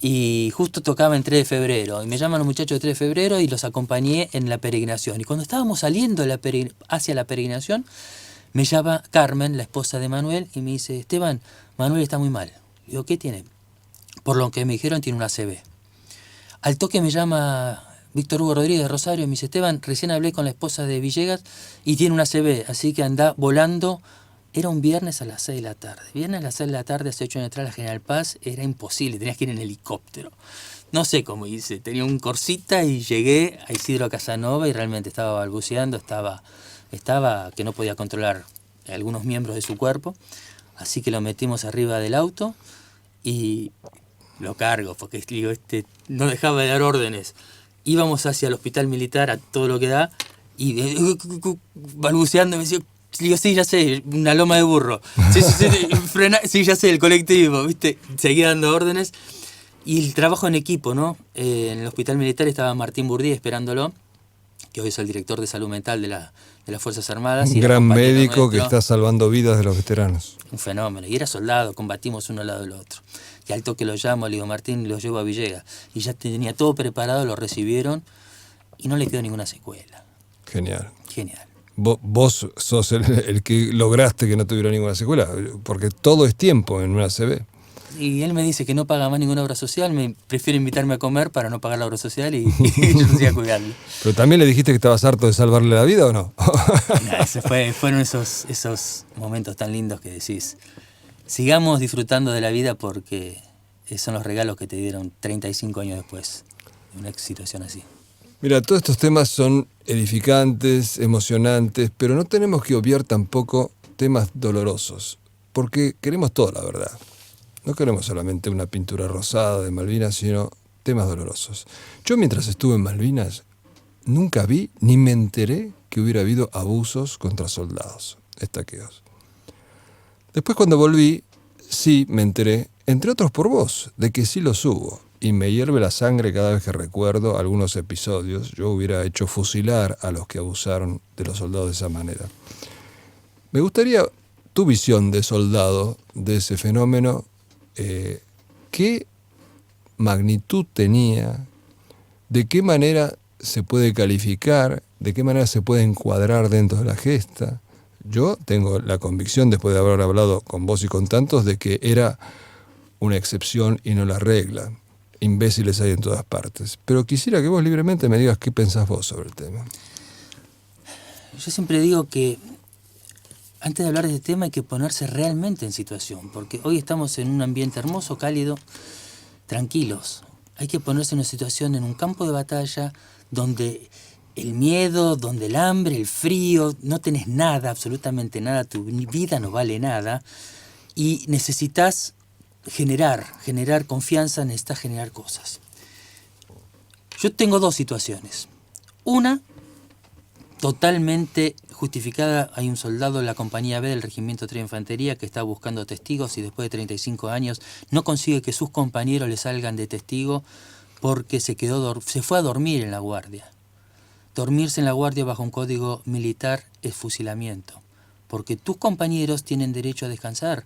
S3: Y justo tocaba en 3 de febrero. Y me llaman los muchachos de 3 de febrero y los acompañé en la peregrinación. Y cuando estábamos saliendo hacia la peregrinación, me llama Carmen, la esposa de Manuel, y me dice, Esteban, Manuel está muy mal. Digo, ¿qué tiene? Por lo que me dijeron, tiene una ACV. Al toque me llama Víctor Hugo Rodríguez de Rosario y me dice, Esteban, recién hablé con la esposa de Villegas y tiene una ACV, así que anda volando. Era un viernes a las 6 de la tarde. Viernes a las 6 de la tarde, hace 8 años atrás, la General Paz, era imposible, tenías que ir en helicóptero. No sé cómo hice, tenía un Corsita y llegué a Isidro Casanova y realmente estaba balbuceando, estaba que no podía controlar algunos miembros de su cuerpo. Así que lo metimos arriba del auto y lo cargo, porque digo, no dejaba de dar órdenes. Íbamos hacia el hospital militar a todo lo que da y balbuceando me decía, digo, sí, ya sé, una loma de burro. Sí, frena, sí, ya sé, el colectivo, ¿viste? Seguía dando órdenes. Y el trabajo en equipo, ¿no? En el hospital militar estaba Martín Burdí esperándolo, que hoy es el director de salud mental de las Fuerzas Armadas.
S2: Un gran médico que está salvando vidas de los veteranos.
S3: Un fenómeno. Y era soldado, combatimos uno al lado del otro. Y al toque lo llamo, le digo, Martín, lo llevo a Villegas. Y ya tenía todo preparado, lo recibieron y no le quedó ninguna secuela.
S2: Genial.
S3: Genial.
S2: Vos sos el que lograste que no tuviera ninguna secuela, porque todo es tiempo en una ACV.
S3: Y él me dice que no paga más ninguna obra social, me prefiere invitarme a comer para no pagar la obra social y yo siga cuidando.
S2: ¿Pero también le dijiste que estabas harto de salvarle la vida o no?
S3: Fueron esos momentos tan lindos que decís, sigamos disfrutando de la vida porque son los regalos que te dieron 35 años después de una situación así.
S2: Mira, todos estos temas son edificantes, emocionantes, pero no tenemos que obviar tampoco temas dolorosos, porque queremos toda la verdad. No queremos solamente una pintura rosada de Malvinas, sino temas dolorosos. Yo mientras estuve en Malvinas, nunca vi ni me enteré que hubiera habido abusos contra soldados, estaqueos. Después cuando volví, sí me enteré, entre otros por vos, de que sí los hubo. Y me hierve la sangre cada vez que recuerdo algunos episodios. Yo hubiera hecho fusilar a los que abusaron de los soldados de esa manera. Me gustaría tu visión de soldado de ese fenómeno. ¿Qué magnitud tenía? ¿De qué manera se puede calificar? ¿De qué manera se puede encuadrar dentro de la gesta? Yo tengo la convicción, después de haber hablado con vos y con tantos, de que era una excepción y no la regla. Imbéciles hay en todas partes. Pero quisiera que vos libremente me digas qué pensás vos sobre el tema.
S3: Yo siempre digo que antes de hablar de este tema hay que ponerse realmente en situación, porque hoy estamos en un ambiente hermoso, cálido, tranquilos. Hay que ponerse en una situación, en un campo de batalla, donde el miedo, donde el hambre, el frío, no tenés nada, absolutamente nada, tu vida no vale nada, y necesitas generar confianza, necesitas generar cosas. Yo tengo 2 situaciones. Una, totalmente justificada, hay un soldado de la compañía B del Regimiento 3 de Infantería que está buscando testigos y después de 35 años no consigue que sus compañeros le salgan de testigo porque se fue a dormir en la guardia. Dormirse en la guardia bajo un código militar es fusilamiento, porque tus compañeros tienen derecho a descansar.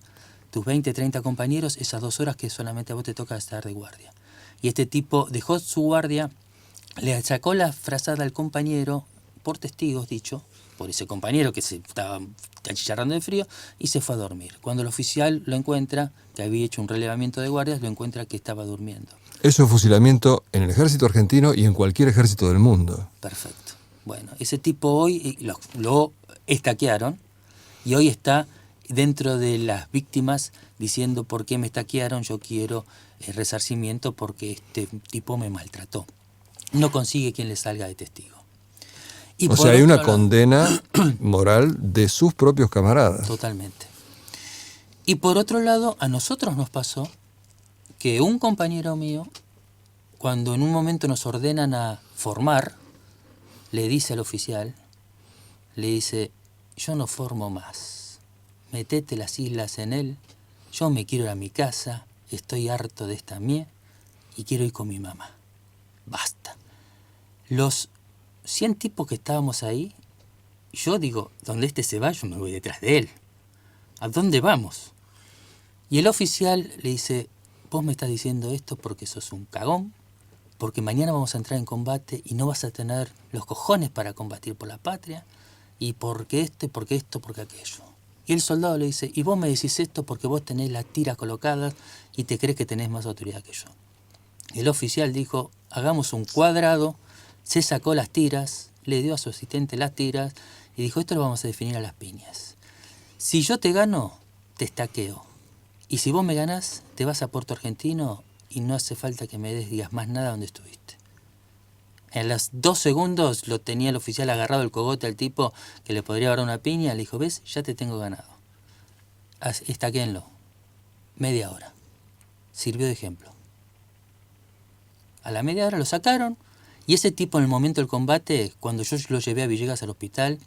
S3: Tus 20, 30 compañeros, esas 2 horas que solamente a vos te toca estar de guardia. Y este tipo dejó su guardia, le sacó la frazada al compañero, por testigos dicho, por ese compañero que se estaba achicharrando de frío, y se fue a dormir. Cuando el oficial lo encuentra, que había hecho un relevamiento de guardias, lo encuentra que estaba durmiendo.
S2: Eso es fusilamiento en el ejército argentino y en cualquier ejército del mundo.
S3: Perfecto. Bueno, ese tipo hoy lo estaquearon y hoy está dentro de las víctimas diciendo por qué me estaquearon, yo quiero resarcimiento porque este tipo me maltrató. No consigue quien le salga de testigo. Y
S2: o sea, hay una condena moral de sus propios camaradas.
S3: Totalmente. Y por otro lado, a nosotros nos pasó que un compañero mío, cuando en un momento nos ordenan a formar, le dice al oficial, le dice, yo no formo más, metete las islas en él, yo me quiero ir a mi casa, estoy harto de esta mía y quiero ir con mi mamá. Basta. Los 100 tipos que estábamos ahí, yo digo, donde este se va, yo me voy detrás de él. ¿A dónde vamos? Y el oficial le dice, vos me estás diciendo esto porque sos un cagón, porque mañana vamos a entrar en combate y no vas a tener los cojones para combatir por la patria, y porque esto, porque aquello. Y el soldado le dice, y vos me decís esto porque vos tenés las tiras colocadas y te crees que tenés más autoridad que yo. El oficial dijo, hagamos un cuadrado, se sacó las tiras, le dio a su asistente las tiras y dijo, esto lo vamos a definir a las piñas. Si yo te gano, te estaqueo. Y si vos me ganás, te vas a Puerto Argentino y no hace falta que me digas más nada donde estuviste. En los 2 segundos lo tenía el oficial agarrado el cogote al tipo que le podría dar una piña. Le dijo, ¿ves? Ya te tengo ganado. Estaquéenlo. Media hora. Sirvió de ejemplo. A la media hora lo sacaron y ese tipo en el momento del combate, cuando yo lo llevé a Villegas al hospital,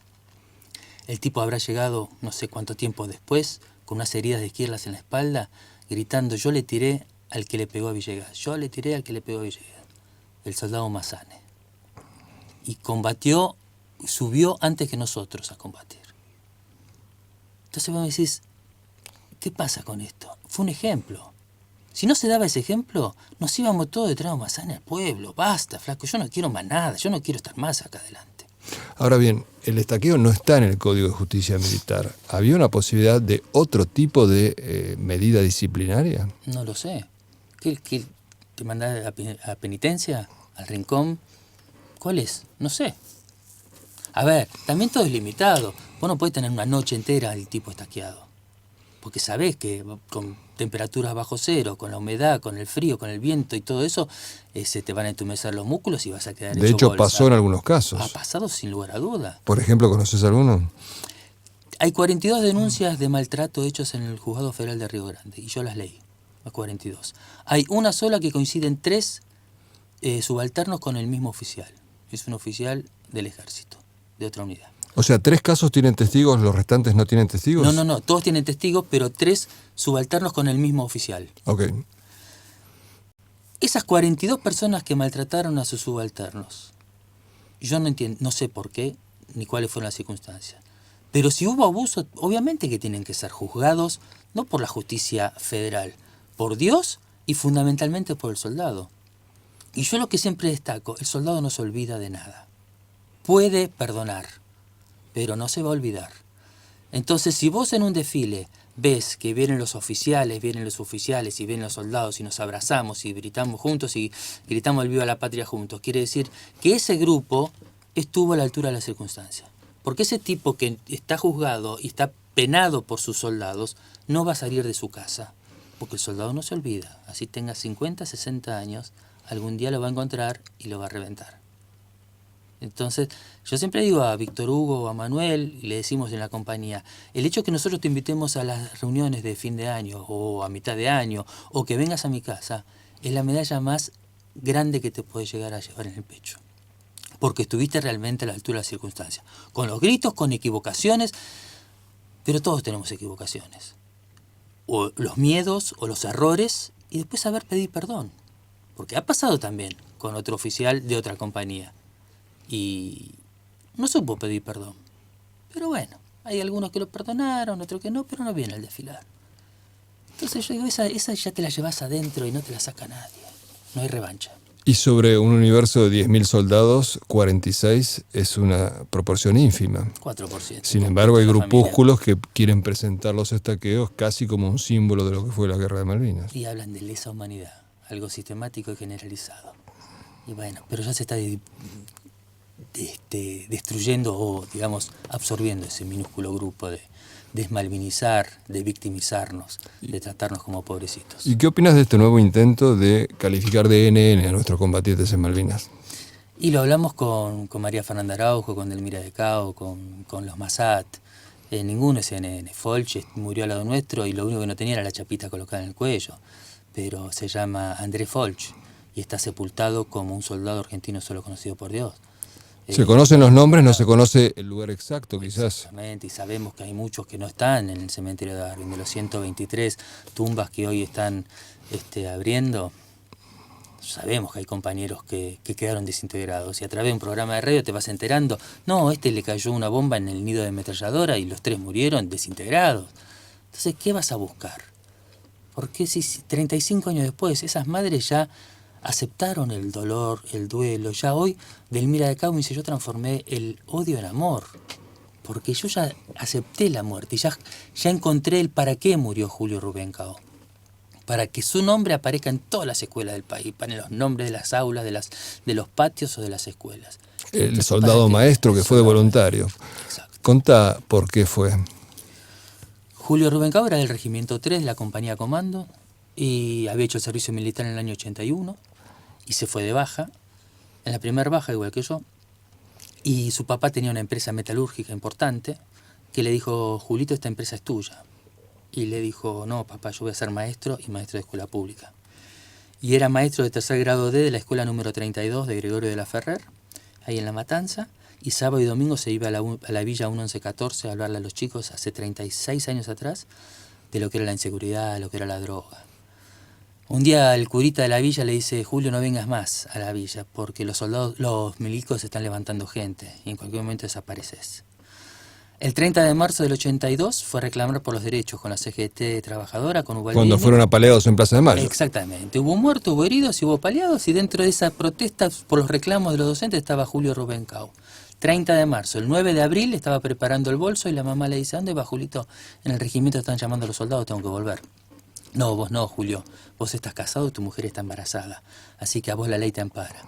S3: el tipo habrá llegado no sé cuánto tiempo después, con unas heridas de esquirlas en la espalda, gritando, yo le tiré al que le pegó a Villegas, yo le tiré al que le pegó a Villegas, el soldado Mazzane. Y combatió, subió antes que nosotros a combatir. Entonces vos me decís, ¿qué pasa con esto? Fue un ejemplo. Si no se daba ese ejemplo, nos íbamos todos detrás de Mazzane al pueblo. Basta, flaco, yo no quiero más nada, yo no quiero estar más acá adelante.
S2: Ahora bien, el estaqueo no está en el Código de Justicia Militar. ¿Había una posibilidad de otro tipo de medida disciplinaria?
S3: No lo sé. ¿Qué te mandás a penitencia? ¿Al rincón? ¿Cuál es? No sé. A ver, también todo es limitado. Vos no podés tener una noche entera el tipo estaqueado. Porque sabés que con temperaturas bajo cero, con la humedad, con el frío, con el viento y todo eso, se te van a entumecer los músculos y vas a quedar
S2: De hecho,
S3: bolsa.
S2: pasó en algunos casos.
S3: Ha pasado sin lugar a duda.
S2: Por ejemplo, ¿conoces alguno?
S3: Hay 42 denuncias de maltrato hechos en el Juzgado Federal de Río Grande, y yo las leí, las 42. Hay una sola que coinciden 3 subalternos con el mismo oficial. Es un oficial del ejército, de otra unidad.
S2: O sea, 3 casos tienen testigos, los restantes no tienen testigos.
S3: No, todos tienen testigos, pero 3 subalternos con el mismo oficial.
S2: Ok.
S3: Esas 42 personas que maltrataron a sus subalternos, yo no entiendo, no sé por qué, ni cuáles fueron las circunstancias. Pero si hubo abuso, obviamente que tienen que ser juzgados, no por la justicia federal, por Dios y fundamentalmente por el soldado. Y yo lo que siempre destaco, el soldado no se olvida de nada. Puede perdonar, pero no se va a olvidar. Entonces, si vos en un desfile ves que vienen los oficiales y vienen los soldados y nos abrazamos y gritamos juntos y gritamos el viva la patria juntos, quiere decir que ese grupo estuvo a la altura de las circunstancias. Porque ese tipo que está juzgado y está penado por sus soldados no va a salir de su casa. Porque el soldado no se olvida. Así tenga 50, 60 años, algún día lo va a encontrar y lo va a reventar. Entonces, yo siempre digo a Víctor Hugo o a Manuel, y le decimos en la compañía, el hecho que nosotros te invitemos a las reuniones de fin de año o a mitad de año, o que vengas a mi casa, es la medalla más grande que te puedes llegar a llevar en el pecho. Porque estuviste realmente a la altura de las circunstancias. Con los gritos, con equivocaciones, pero todos tenemos equivocaciones. O los miedos, o los errores, y después saber pedir perdón. Porque ha pasado también con otro oficial de otra compañía. Y no supo pedir perdón. Pero bueno, hay algunos que lo perdonaron, otros que no, pero no viene al desfilar. Entonces yo digo, esa ya te la llevas adentro y no te la saca nadie. No hay revancha.
S2: Y sobre un universo de 10.000 soldados, 46 es una proporción ínfima.
S3: 4%.
S2: Sin embargo, hay grupúsculos que quieren presentar los estaqueos casi como un símbolo de lo que fue la Guerra de Malvinas.
S3: Y hablan de lesa humanidad, algo sistemático y generalizado. Y bueno, pero ya se está destruyendo o, digamos, absorbiendo ese minúsculo grupo de desmalvinizar, de victimizarnos, de tratarnos como pobrecitos.
S2: ¿Y qué opinas de este nuevo intento de calificar de NN a nuestros combatientes en Malvinas?
S3: Y lo hablamos con María Fernanda Araujo, con Delmira de Cao, con los Massat. Ninguno es NN. Folch murió al lado nuestro y lo único que no tenía era la chapita colocada en el cuello. Pero se llama André Folch y está sepultado como un soldado argentino solo conocido por Dios.
S2: Se conocen los nombres, no se conoce el lugar exacto, quizás.
S3: Exactamente, y sabemos que hay muchos que no están en el cementerio de Darwin. De los 123 tumbas que hoy están abriendo, sabemos que hay compañeros que quedaron desintegrados. Y a través de un programa de radio te vas enterando, no, le cayó una bomba en el nido de ametralladora y los 3 murieron desintegrados. Entonces, ¿qué vas a buscar? Porque si 35 años después esas madres ya aceptaron el dolor, el duelo, ya hoy Delmira de Cao me dice, yo transformé el odio en amor, porque yo ya acepté la muerte y ya encontré el para qué murió Julio Rubén Cao. Para que su nombre aparezca en todas las escuelas del país, para los nombres de las aulas, de los patios o de las escuelas.
S2: El
S3: Entonces,
S2: soldado maestro que fue de voluntario.
S3: Exacto.
S2: Contá por qué fue.
S3: Julio Rubén Cao era del Regimiento 3 de la Compañía Comando y había hecho el servicio militar en el año 81 y se fue de baja, en la primera baja igual que yo, y su papá tenía una empresa metalúrgica importante que le dijo, Julito, esta empresa es tuya. Y le dijo, no, papá, yo voy a ser maestro y maestro de escuela pública. Y era maestro de 3er grado D de la escuela número 32 de Gregorio de la Ferrer, ahí en La Matanza, y sábado y domingo se iba a la Villa 1114 a hablarle a los chicos hace 36 años atrás de lo que era la inseguridad, lo que era la droga. Un día el curita de la villa le dice, Julio, no vengas más a la villa porque los milicos están levantando gente y en cualquier momento desapareces. El 30 de marzo del 82 fue a reclamar por los derechos con la CGT trabajadora, con Ubaldini.
S2: Cuando fueron apaleados en Plaza de Mayo.
S3: Exactamente. Hubo muertos, hubo heridos y hubo apaleados y dentro de esa protesta por los reclamos de los docentes estaba Julio Rubén Cao. 30 de marzo. El 9 de abril estaba preparando el bolso y la mamá le dice, ¿dónde va, Julito? En el regimiento están llamando a los soldados, tengo que volver. No, vos no, Julio. Vos estás casado y tu mujer está embarazada. Así que a vos la ley te ampara.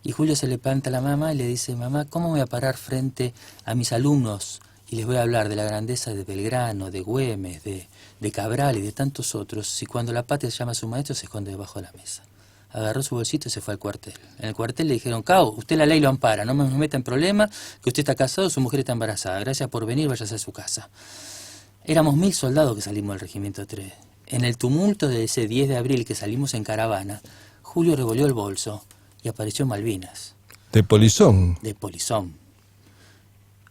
S3: Y Julio se le planta a la mamá y le dice, mamá, ¿cómo me voy a parar frente a mis alumnos? Y les voy a hablar de la grandeza de Belgrano, de Güemes, de Cabral y de tantos otros, si cuando la patria llama a su maestro se esconde debajo de la mesa. Agarró su bolsito y se fue al cuartel. En el cuartel le dijeron, Cao, usted la ley lo ampara, no me meta en problema, que usted está casado, su mujer está embarazada. Gracias por venir, váyase a su casa. Éramos 1000 soldados que salimos del Regimiento 3. En el tumulto de ese 10 de abril que salimos en caravana, Julio revolvió el bolso y apareció en Malvinas.
S2: De polizón.
S3: De polizón.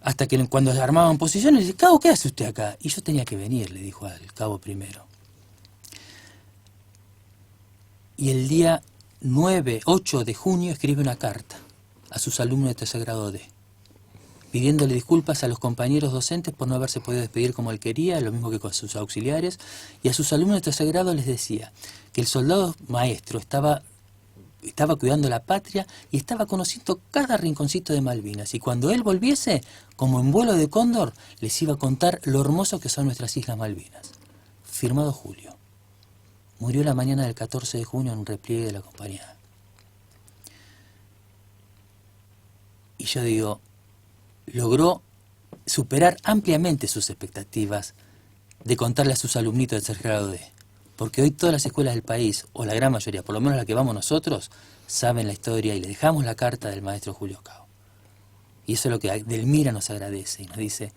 S3: Hasta que cuando armaban posiciones, le dije, Cabo, ¿qué hace usted acá? Y yo tenía que venir, le dijo al cabo primero. Y el día 8 de junio escribe una carta a sus alumnos de 3er grado D, pidiéndole disculpas a los compañeros docentes por no haberse podido despedir como él quería, lo mismo que con sus auxiliares, y a sus alumnos de 3er grado les decía que el soldado maestro estaba cuidando la patria y estaba conociendo cada rinconcito de Malvinas. Y cuando él volviese, como en vuelo de cóndor, les iba a contar lo hermoso que son nuestras Islas Malvinas. Firmado Julio. Murió la mañana del 14 de junio en un repliegue de la compañía. Y yo digo, logró superar ampliamente sus expectativas de contarle a sus alumnitos de 3er grado D. Porque hoy todas las escuelas del país, o la gran mayoría, por lo menos la que vamos nosotros, saben la historia y le dejamos la carta del maestro Julio Cao. Y eso es lo que Delmira nos agradece y nos dice,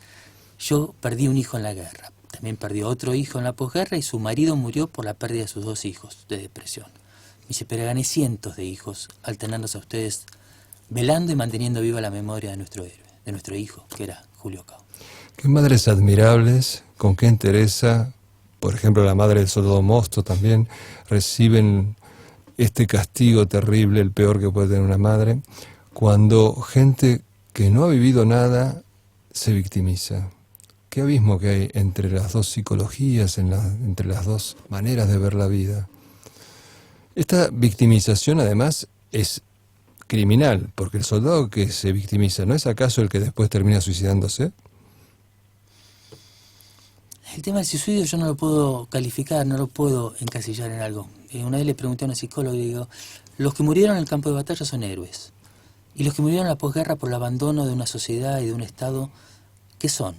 S3: yo perdí un hijo en la guerra, también perdió otro hijo en la posguerra y su marido murió por la pérdida de sus 2 hijos de depresión. Me dice, pero gané cientos de hijos alternándose a ustedes, velando y manteniendo viva la memoria de nuestro héroe, de nuestro hijo, que era Julio Cao.
S2: Qué madres admirables, con qué entereza. Por ejemplo, la madre del soldado Mosto también reciben este castigo terrible, el peor que puede tener una madre, cuando gente que no ha vivido nada se victimiza. Qué abismo que hay entre las dos psicologías, entre las dos maneras de ver la vida. Esta victimización además es criminal, porque el soldado que se victimiza, ¿no es acaso el que después termina suicidándose?
S3: El tema del suicidio yo no lo puedo calificar, no lo puedo encasillar en algo. Una vez le pregunté a una psicóloga y digo, los que murieron en el campo de batalla son héroes. Y los que murieron en la posguerra por el abandono de una sociedad y de un Estado, ¿qué son?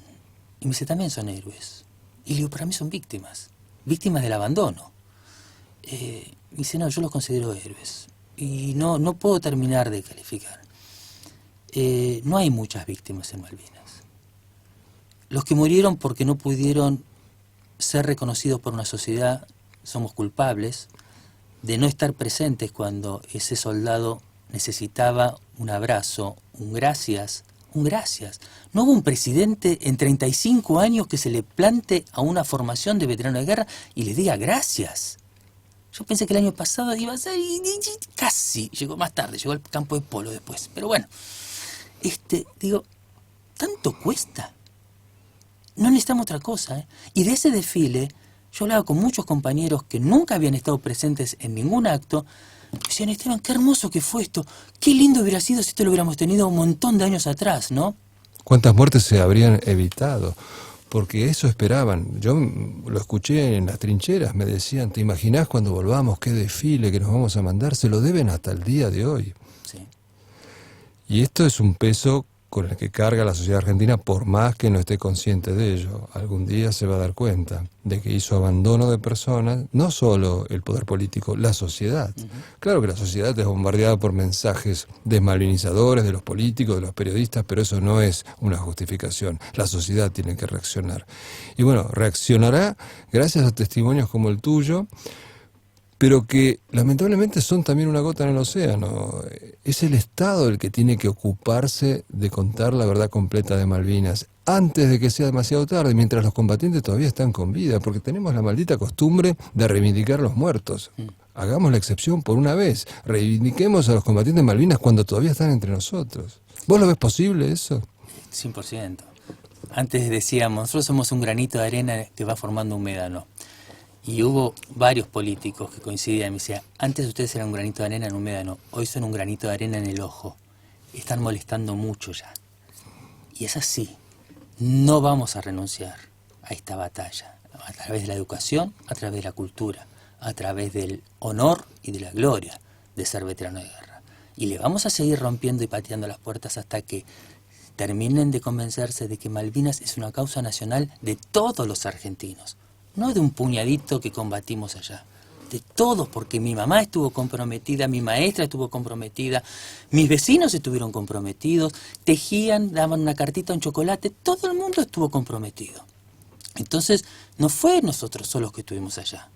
S3: Y me dice, también son héroes. Y le digo, para mí son víctimas del abandono. Me dice, no, yo los considero héroes. Y no puedo terminar de calificar. No hay muchas víctimas en Malvinas. Los que murieron porque no pudieron ser reconocidos por una sociedad, somos culpables de no estar presentes cuando ese soldado necesitaba un abrazo, un gracias. No hubo un presidente en 35 años que se le plante a una formación de veteranos de guerra y le diga gracias. Yo pensé que el año pasado iba a ser, y casi, llegó más tarde, llegó al campo de polo después. Pero bueno, digo, ¿tanto cuesta? No necesitamos otra cosa, ¿eh? Y de ese desfile, yo hablaba con muchos compañeros que nunca habían estado presentes en ningún acto. Me decían, Esteban, qué hermoso que fue esto. Qué lindo hubiera sido si esto lo hubiéramos tenido un montón de años atrás, ¿no?
S2: ¿Cuántas muertes se habrían evitado? Porque eso esperaban. Yo lo escuché en las trincheras, me decían, ¿te imaginás cuando volvamos qué desfile que nos vamos a mandar? Se lo deben hasta el día de hoy.
S3: Sí.
S2: Y esto es un peso con el que carga la sociedad argentina, por más que no esté consciente de ello. Algún día se va a dar cuenta de que hizo abandono de personas, no solo el poder político, la sociedad. Claro que la sociedad es bombardeada por mensajes desmalvinizadores de los políticos, de los periodistas, pero eso no es una justificación. La sociedad tiene que reaccionar. Y bueno, reaccionará gracias a testimonios como el tuyo, pero que lamentablemente son también una gota en el océano. Es el Estado el que tiene que ocuparse de contar la verdad completa de Malvinas antes de que sea demasiado tarde, mientras los combatientes todavía están con vida, porque tenemos la maldita costumbre de reivindicar a los muertos. Hagamos la excepción por una vez, reivindiquemos a los combatientes de Malvinas cuando todavía están entre nosotros. ¿Vos lo ves posible eso?
S3: 100%. Antes decíamos, nosotros somos un granito de arena que va formando un médano. Y hubo varios políticos que coincidían y me decían, antes ustedes eran un granito de arena en un médano, hoy son un granito de arena en el ojo. Están molestando mucho ya. Y es así. No vamos a renunciar a esta batalla. A través de la educación, a través de la cultura, a través del honor y de la gloria de ser veterano de guerra. Y le vamos a seguir rompiendo y pateando las puertas hasta que terminen de convencerse de que Malvinas es una causa nacional de todos los argentinos. No de un puñadito que combatimos allá, de todos, porque mi mamá estuvo comprometida, mi maestra estuvo comprometida, mis vecinos estuvieron comprometidos, tejían, daban una cartita, un chocolate, todo el mundo estuvo comprometido. Entonces, no fue nosotros solos que estuvimos allá.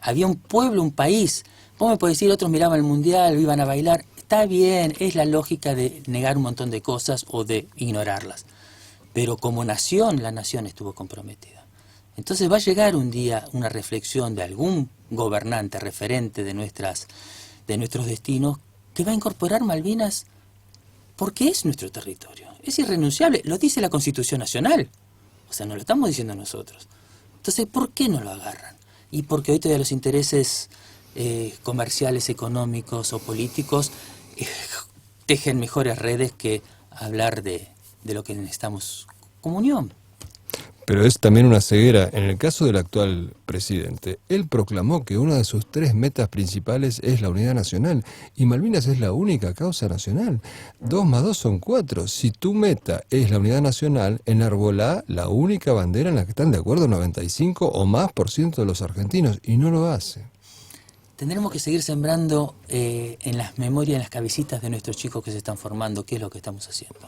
S3: Había un pueblo, un país. Vos me podés decir, otros miraban el mundial, iban a bailar. Está bien, es la lógica de negar un montón de cosas o de ignorarlas. Pero como nación, la nación estuvo comprometida. Entonces va a llegar un día una reflexión de algún gobernante referente de nuestros destinos que va a incorporar Malvinas porque es nuestro territorio. Es irrenunciable, lo dice la Constitución Nacional. O sea, no lo estamos diciendo nosotros. Entonces, ¿por qué no lo agarran? Y porque hoy todavía los intereses comerciales, económicos o políticos tejen mejores redes que hablar de lo que necesitamos como unión.
S2: Pero es también una ceguera. En el caso del actual presidente, él proclamó que una de sus 3 metas principales es la unidad nacional, y Malvinas es la única causa nacional. 2 más 2 son 4. Si tu meta es la unidad nacional, enarbolá la única bandera en la que están de acuerdo 95 o más % de los argentinos, y no lo hace.
S3: Tendremos que seguir sembrando en las memorias, en las cabecitas de nuestros chicos que se están formando, qué es lo que estamos haciendo.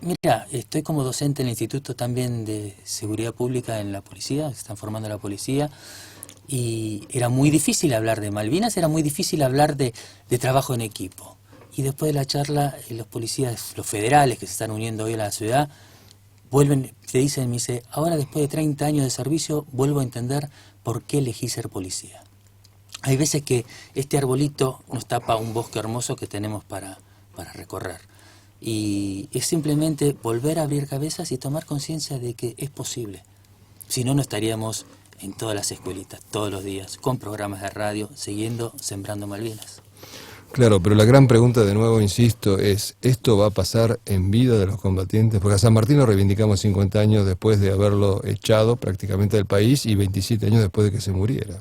S3: Mira, estoy como docente en el Instituto también de Seguridad Pública en la policía, se están formando la policía, y era muy difícil hablar de Malvinas, era muy difícil hablar de trabajo en equipo. Y después de la charla, los policías, los federales que se están uniendo hoy a la ciudad, vuelven, te dicen, me dice, ahora después de 30 años de servicio, vuelvo a entender por qué elegí ser policía. Hay veces que este arbolito nos tapa un bosque hermoso que tenemos para recorrer. Y es simplemente volver a abrir cabezas y tomar conciencia de que es posible. Si no, no estaríamos en todas las escuelitas, todos los días, con programas de radio, siguiendo sembrando Malvinas.
S2: Claro, pero la gran pregunta, de nuevo insisto, es, ¿esto va a pasar en vida de los combatientes? Porque a San Martín lo reivindicamos 50 años después de haberlo echado prácticamente del país y 27 años después de que se muriera.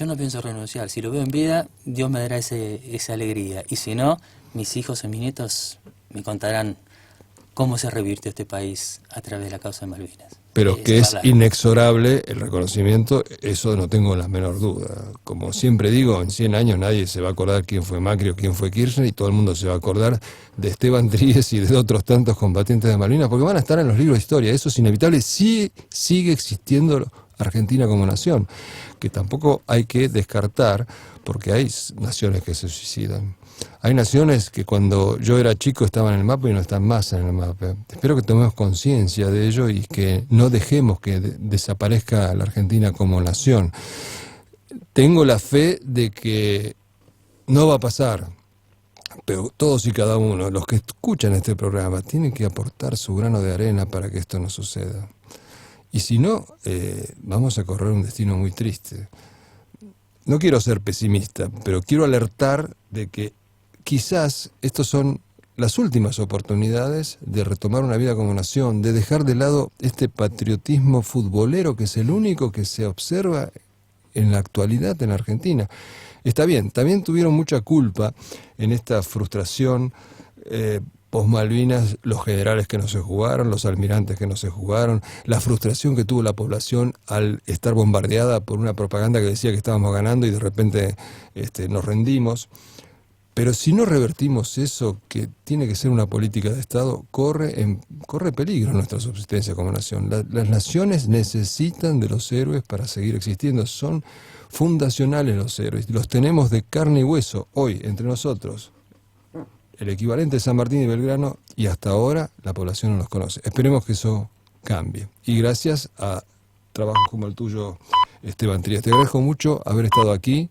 S3: yo no pienso renunciar. Si lo veo en vida, Dios me dará esa alegría. Y si no, mis hijos o mis nietos me contarán cómo se revirtió este país a través de la causa de Malvinas.
S2: Pero que es inexorable el reconocimiento, eso no tengo la menor duda. Como siempre digo, en 100 años nadie se va a acordar quién fue Macri o quién fue Kirchner, y todo el mundo se va a acordar de Esteban Tríez y de otros tantos combatientes de Malvinas, porque van a estar en los libros de historia. Eso es inevitable. Sí, sigue existiendo Argentina como nación, que tampoco hay que descartar, porque hay naciones que se suicidan. Hay naciones que cuando yo era chico estaban en el mapa y no están más en el mapa. Espero que tomemos conciencia de ello y que no dejemos que desaparezca la Argentina como nación. Tengo la fe de que no va a pasar, pero todos y cada uno, los que escuchan este programa, tienen que aportar su grano de arena para que esto no suceda. Y si no, vamos a correr un destino muy triste. No quiero ser pesimista, pero quiero alertar de que quizás estas son las últimas oportunidades de retomar una vida como nación, de dejar de lado este patriotismo futbolero que es el único que se observa en la actualidad en Argentina. Está bien, también tuvieron mucha culpa en esta frustración post-Malvinas, los generales que no se jugaron, los almirantes que no se jugaron, la frustración que tuvo la población al estar bombardeada por una propaganda que decía que estábamos ganando y de repente nos rendimos. Pero si no revertimos eso, que tiene que ser una política de Estado, corre peligro nuestra subsistencia como nación. Las naciones necesitan de los héroes para seguir existiendo. Son fundacionales los héroes. Los tenemos de carne y hueso hoy entre nosotros. El equivalente de San Martín y Belgrano, y hasta ahora la población no los conoce. Esperemos que eso cambie. Y gracias a trabajos como el tuyo, Esteban Tríez. Te agradezco mucho haber estado aquí.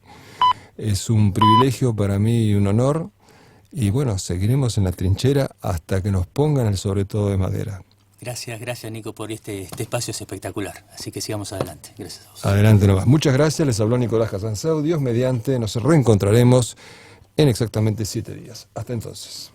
S2: Es un privilegio para mí y un honor. Y bueno, seguiremos en la trinchera hasta que nos pongan el sobre todo de madera.
S3: Gracias Nico por este espacio, es espectacular. Así que sigamos adelante. Gracias a vos.
S2: Adelante nomás. Muchas gracias. Les habló Nicolás Casanseu. Dios mediante, nos reencontraremos en exactamente 7 días. Hasta entonces.